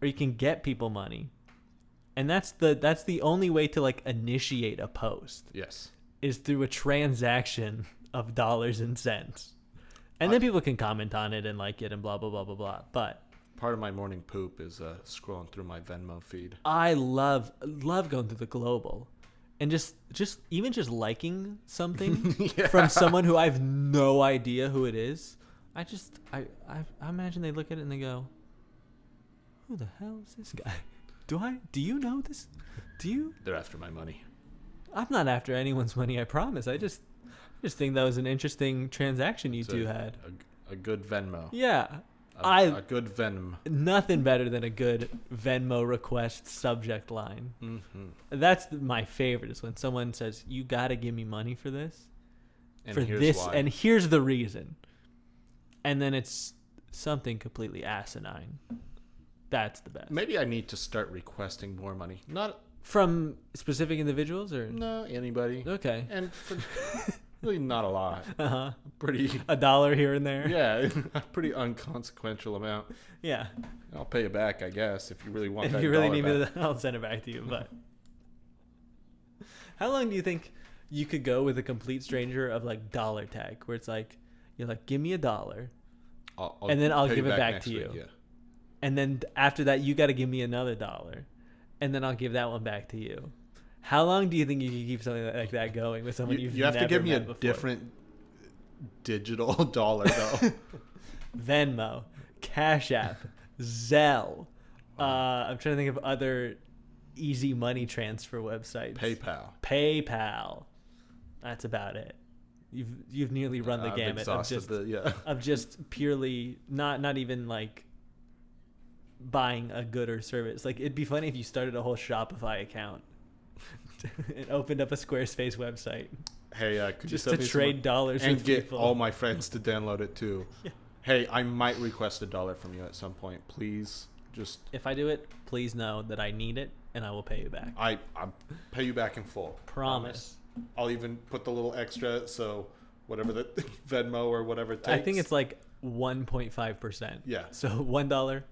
or you can get people money. And that's the only way to like initiate a post Yes. is through a transaction of dollars and cents. And then people can comment on it and like it and blah, blah, blah, blah, blah. But Part of my morning poop is scrolling through my Venmo feed. I love going through the global and just liking something from someone who I have no idea who it is. I imagine they look at it and they go, who the hell is this guy? Do you know this? Do you? They're after my money. I'm not after anyone's money, I promise. I just think that was an interesting transaction you two had. A good Venmo. Yeah. A good Venom. Nothing better than a good Venmo request subject line. Mm-hmm. That's my favorite is when someone says, you got to give me money for this. And for here's this, why. and here's the reason. And then it's something completely asinine. That's the best. Maybe I need to start requesting more money. Not From specific individuals or? no anybody. Okay. And really not a lot. Uh-huh. Pretty, $1 here and there. yeah, a pretty unconsequential amount. Yeah. I'll pay you back, I guess, if you really want If that you really dollar need back. me, I'll send it back to you. But how long do you think you could go with a complete stranger of like dollar tag, where it's like you're like, give me $1, and then I'll pay give you it back next to week, you. Yeah. And then after that, you got to give me another $1, and then I'll give that one back to you. How long do you think you can keep something like that going with someone You you've have to never give me a met before? different digital dollar, though. Venmo, Cash App, Zelle. I'm trying to think of other easy money transfer websites. PayPal. That's about it. You've nearly run the I've gamut of exhausted just of just purely not even like buying a good or service. Like, it'd be funny if you started a whole Shopify account and opened up a Squarespace website. Hey, could just you send to me trade dollars and with get people. all my friends to download it too? Yeah. Hey, I might request $1 from you at some point. Please, just If I do it, please know that I need it, and I will pay you back. I'll pay you back in full. Promise. I'll even put the little extra, so whatever the Venmo or whatever it takes. I think it's like 1.5%. Yeah. So $1.01.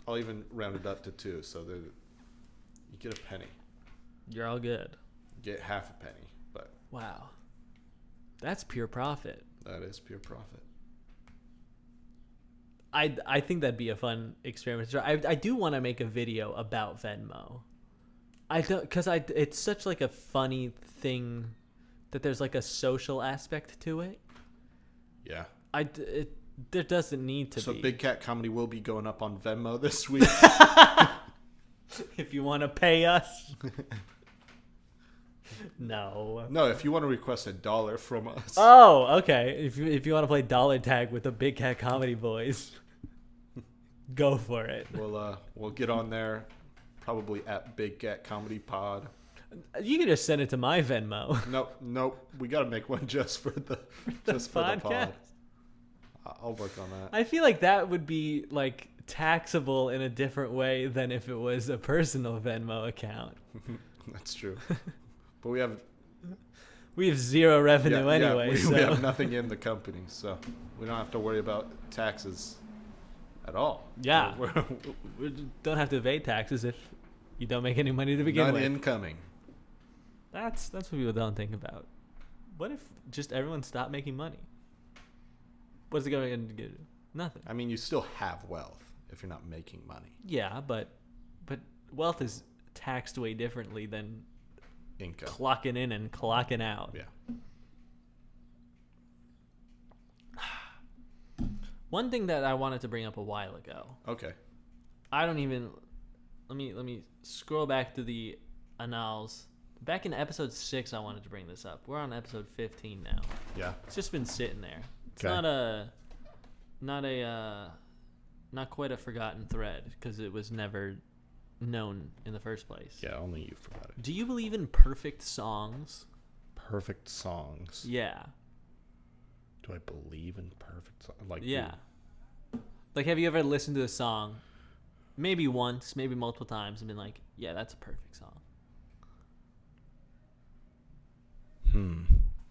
I'll even round it up to 2, so that you get a penny. You're all good. You get half a penny, but Wow. That's pure profit. that is pure profit. I think that'd be a fun experiment. I do want to make a video about Venmo. I don't, because it's such like a funny thing that there's like a social aspect to it. Yeah. There doesn't need to So be. Big Cat Comedy will be going up on Venmo this week. If you want to pay us. No. No, if you want to request $1 from us. Oh, okay. If you want to play dollar tag with the Big Cat Comedy Boys, go for it. We'll get on there, probably at Big Cat Comedy Pod. You can just send it to my Venmo. Nope. We got to make one just for the Podcast. pod. I'll work on that. I feel like that would be like taxable in a different way than if it was a personal Venmo account. That's true. But we have zero revenue anyway. we So have nothing in the company, so we don't have to worry about taxes at all. yeah, We're we don't have to evade taxes if you don't make any money to begin none with. incoming. That's what people don't think about. What if just everyone stopped making money? What's the government going to do? Nothing. I mean, you still have wealth if you're not making money. Yeah, but wealth is taxed way differently than Income. clocking in and clocking out. Yeah. One thing that I wanted to bring up a while ago. Okay. I don't even. Let me scroll back to the annals. Back in episode 6, I wanted to bring this up. We're on episode 15 now. Yeah. It's just been sitting there. It's Okay. not quite a forgotten thread because it was never known in the first place. Yeah, only you forgot it. Do you believe in perfect songs? Perfect songs. Yeah. Do I believe in perfect songs? Like, Yeah. Like, have you ever listened to a song, maybe once, maybe multiple times, and been like, yeah, that's a perfect song?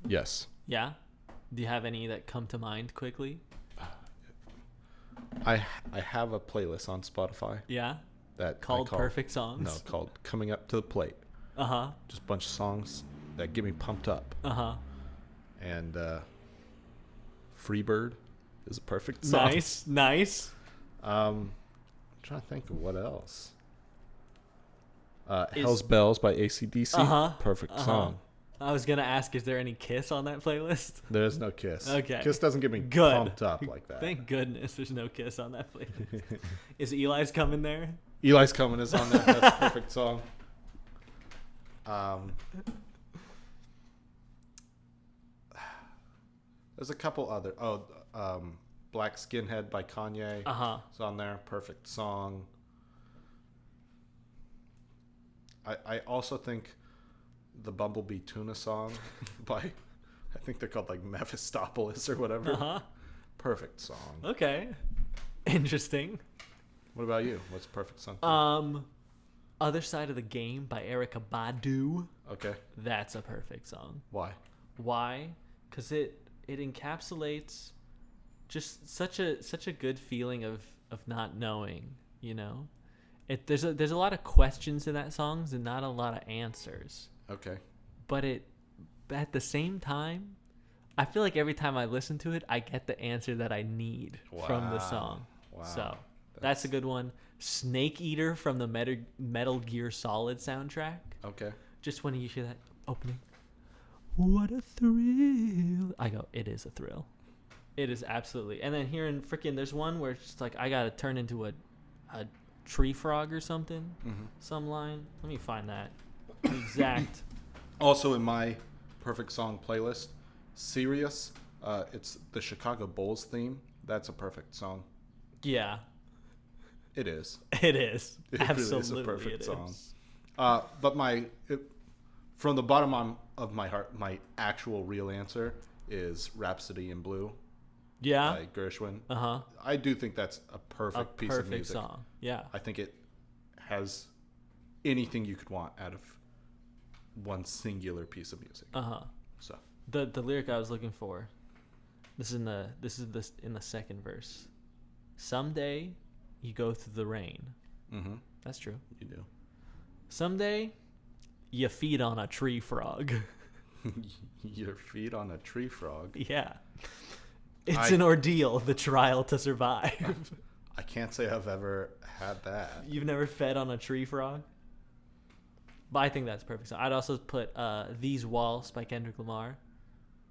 Yes. Yeah? Do you have any that come to mind quickly? I have a playlist on Spotify Yeah? that Called Perfect Songs? No, called Coming Up to the Plate. Uh-huh. Just a bunch of songs that get me pumped up. Uh-huh. And Freebird is a perfect song. Nice. I'm trying to think of what else. Hell's Bells by AC/DC. Uh-huh. Perfect song. I was going to ask, is there any Kiss on that playlist? There is no Kiss. Okay. Kiss doesn't get me Good. pumped up like that. Thank goodness there's no Kiss on that playlist. Is Eli's coming there? Eli's Coming is on there. That's a perfect song. There's a couple other. Black Skinhead by Kanye. Uh-huh. It's on there. Perfect song. I also think the Bumblebee Tuna song by, I think they're called like Mephistopheles or whatever. Uh-huh. Perfect song. Okay. Interesting. What about you? What's a perfect song? Other Side of the Game by Erykah Badu. Okay. That's a perfect song. Why? Why? Because it encapsulates just such a good feeling of not knowing, you know. There's a lot of questions in that songs and not a lot of answers. Okay. But at the same time, I feel like every time I listen to it, I get the answer that I need from the song. Wow. So that's a good one. Snake Eater from the Metal Gear Solid soundtrack. Okay. Just when you hear that opening, what a thrill! I go, it is a thrill. It is absolutely. And then hearing there's one where it's just like I gotta turn into a tree frog or something. Mm-hmm. Some line. Let me find that exact. Also in my perfect song playlist, Sirius. It's the Chicago Bulls theme. That's a perfect song. Yeah. It is. It is. It Absolutely, really is a perfect song. Is. But from the bottom of my heart, my actual real answer is Rhapsody in Blue. Yeah. By Gershwin. Uh-huh. I do think that's a perfect piece of music. Perfect song. Yeah. I think it has anything you could want out of one singular piece of music. Uh-huh. So the lyric I was looking for. This is in the second verse. Someday you go through the rain. Mm-hmm. That's true. You do. Someday you feed on a tree frog. Your feet on a tree frog. Yeah. It's an ordeal, the trial to survive. I can't say I've ever had that. You've never fed on a tree frog? But I think that's a perfect song. I'd also put These Walls by Kendrick Lamar.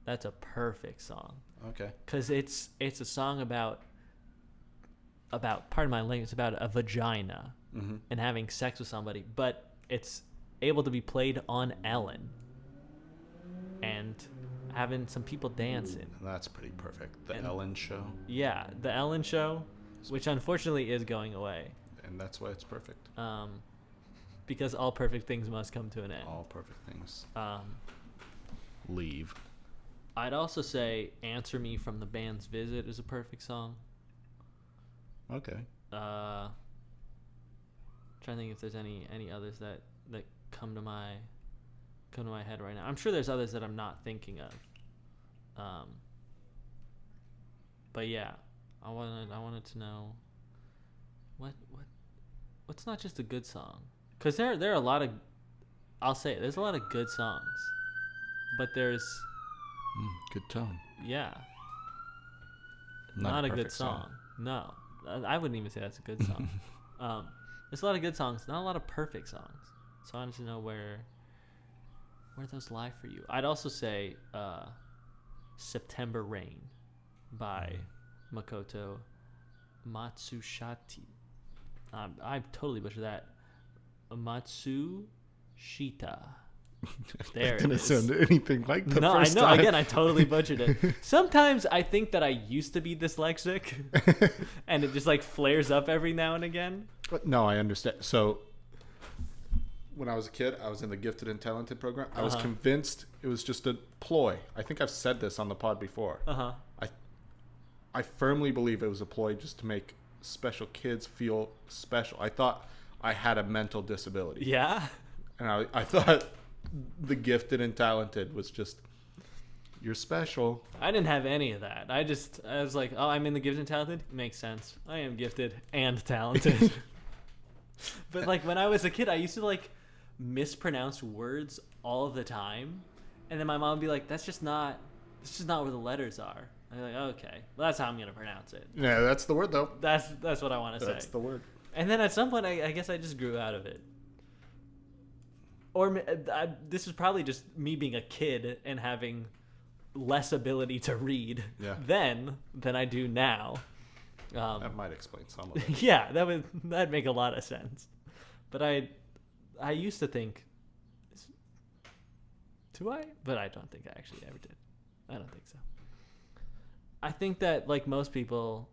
That's a perfect song. Okay. Because it's a song about pardon my language, it's about a vagina Mm-hmm. and having sex with somebody, but it's able to be played on Ellen and having some people dancing. That's pretty perfect. The And- Ellen Show. Yeah, the Ellen Show, which unfortunately is going away. And that's why it's perfect. Because all perfect things must come to an end. All perfect things. Leave. I'd also say Answer Me from the band's Visit is a perfect song. Okay. Trying to think if there's any others that come to my head right now. I'm sure there's others that I'm not thinking of. But yeah, I wanted to know what's not just a good song, because there are a lot of, I'll say it, there's a lot of good songs, but there's Good tone. yeah, Not not a a good perfect song. song. No, I wouldn't even say that's a good song. There's a lot of good songs, not a lot of perfect songs. So I wanted to know where those lie for you. I'd also say September Rain by Makoto Matsushita. I totally butchered that. Matsushita. There it Didn't is. sound anything like the No, I first know. time. Again, I totally butchered it. Sometimes I think that I used to be dyslexic, and it just like flares up every now and again. But no, I understand. So when I was a kid, I was in the gifted and talented program. I was convinced it was just a ploy. I think I've said this on the pod before. I firmly believe it was a ploy just to make special kids feel special. I thought I had a mental disability. Yeah. And I thought the gifted and talented was just, you're special. I didn't have any of that. I was like, oh, I'm in the gifted and talented? Makes sense. I am gifted and talented. But like when I was a kid, I used to like mispronounce words all the time. And then my mom would be like, that's just not where the letters are. I'm like, okay, well, that's how I'm going to pronounce it. Yeah, that's the word though. That's what I want to say. That's the word. And then at some point, I guess I just grew out of it. Or this is probably just me being a kid and having less ability to read than I do now. That might explain some of it. Yeah, that'd make a lot of sense. But I used to think, do I? But I don't think I actually ever did. I don't think so. I think that like most people,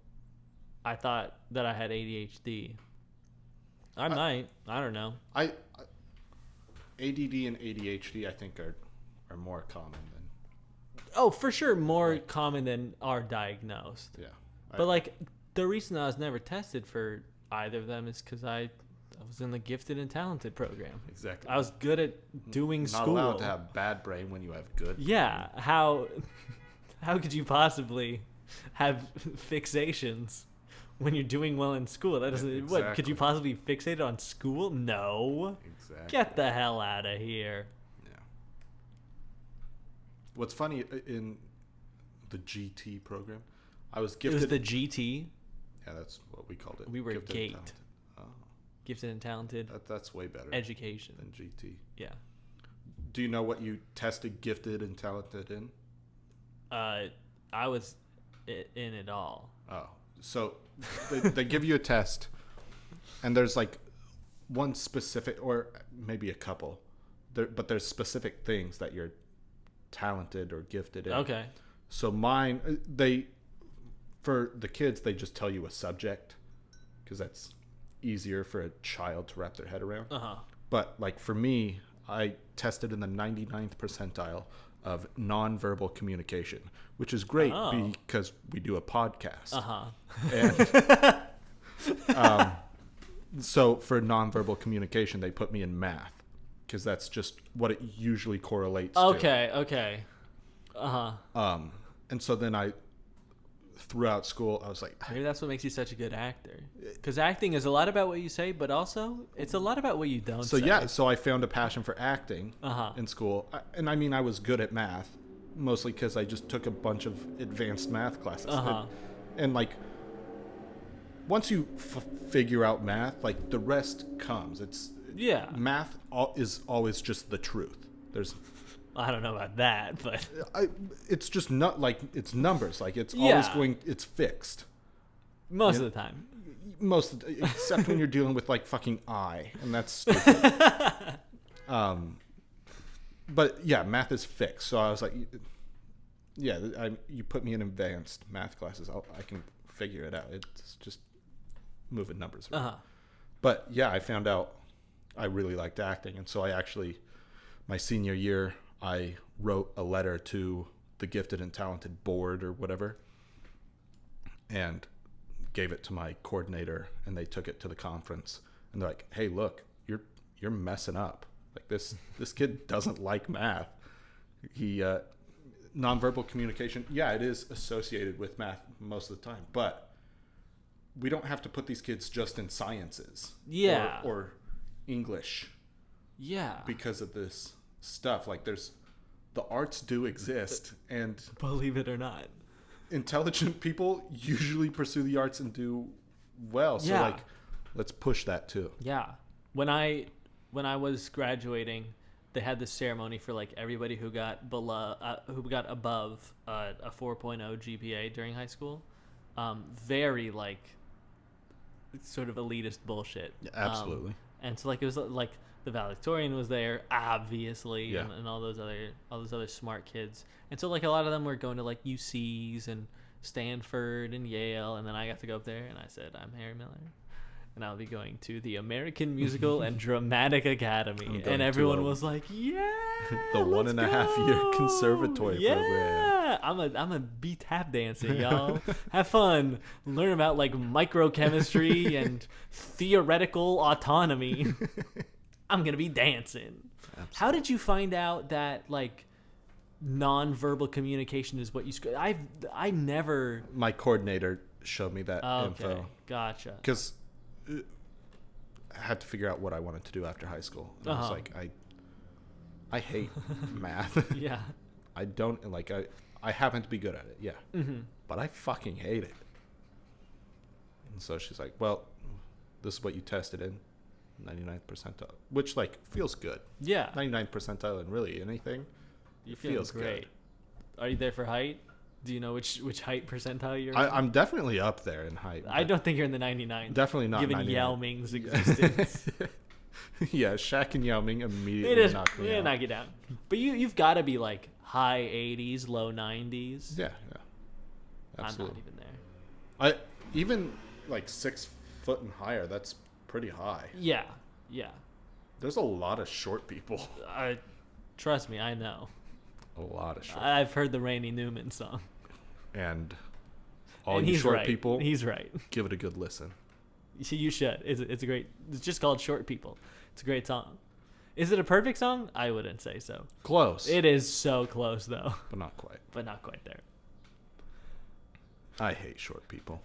I thought that I had ADHD. I might. I don't know. ADD and ADHD, I think, are more common than. Oh, for sure, more common than are diagnosed. Yeah. But like the reason I was never tested for either of them is because I I was in the gifted and talented program. Exactly. I was good at doing Not school. allowed to have bad brain when you have good. Yeah, how could you possibly have fixations when you're doing well in school? That doesn't. What could you possibly be fixated on school? No. Exactly. Get the hell out of here. Yeah. What's funny in the GT program, I was gifted. It was the GT. Yeah, that's what we called it. We were Gifted and GATE. talented. Oh, Gifted and talented that's way better education. than GT. Yeah. Do you know what you tested gifted and talented in? I was in it all. Oh, so they give you a test, and there's like one specific, or maybe a couple, but there's specific things that you're talented or gifted in. Okay. So mine, for the kids, they just tell you a subject because that's easier for a child to wrap their head around. Uh-huh. But like for me, I tested in the 99th percentile of nonverbal communication, which is great because we do a podcast. Uh-huh. And so for nonverbal communication, they put me in math because that's just what it usually correlates to. Okay. Uh-huh. And so then throughout school, I was like, Maybe that's what makes you such a good actor. Because acting is a lot about what you say, but also it's a lot about what you don't say. So I found a passion for acting Uh-huh. in school. And I mean, I was good at math, mostly because I just took a bunch of advanced math classes. Uh-huh. And like, once you figure out math, like the rest comes. Math is always just the truth. I don't know about that, but it's just not like it's numbers. Like it's always it's fixed. Most of the time. Except when you're dealing with like fucking and that's stupid. But yeah, math is fixed. So I was like, yeah, you put me in advanced math classes, I can figure it out. It's just moving numbers around. Uh-huh. But yeah, I found out I really liked acting, and so my senior year, I wrote a letter to the gifted and talented board or whatever, and gave it to my coordinator, and they took it to the conference, and they're like, "Hey, look, you're messing up. Like this kid doesn't like math. He nonverbal communication, yeah, it is associated with math most of the time, but we don't have to put these kids just in sciences, or English, because of this stuff. Like the arts do exist, and Believe it or not, intelligent people usually pursue the arts and do well. So like, let's push that too. Yeah. When I was graduating, they had this ceremony for like everybody who got above a 4.0 GPA during high school. Very like sort of elitist bullshit. Yeah, absolutely. And so like it was like the valedictorian was there, obviously, and all those other smart kids. And so like a lot of them were going to like UCs and Stanford and Yale, and then I got to go up there and I said, I'm Harry Miller, and I'll be going to the American Musical and Dramatic Academy. And everyone was like, yeah, the 1.5 year conservatory program. I'm a be tap dancer, y'all. Have fun. Learn about like microchemistry and theoretical autonomy. I'm gonna be dancing. Absolutely. How did you find out that like nonverbal communication is what you? I never. My coordinator showed me that info. Gotcha. Because I had to figure out what I wanted to do after high school. And I was like, I hate math. Yeah. I don't like. I happen to be good at it. Yeah. Mm-hmm. But I fucking hate it. And so she's like, well, this is what you tested in. 99th percentile, which like feels good. Yeah. 99th percentile in really anything. It feels great. Good. Are you there for height? Do you know which height percentile you're in? I'm definitely up there in height. I don't think you're in the 99. Definitely not. Given 99. Yao Ming's existence. Yeah, Shaq and Yao Ming immediately knocked me out. Knock you down. But you've got to be like high 80s, low 90s. Yeah. Absolutely. I'm not even there. Even like 6 foot and higher. That's pretty high. Yeah. There's a lot of short people. Trust me, I know. A lot of short. I've heard the Randy Newman song. And all you short people, he's right. Give it a good listen. You should. It's a great. It's just called Short People. It's a great song. Is it a perfect song? I wouldn't say so. Close. It is so close though. But not quite. But not quite there. I hate short people.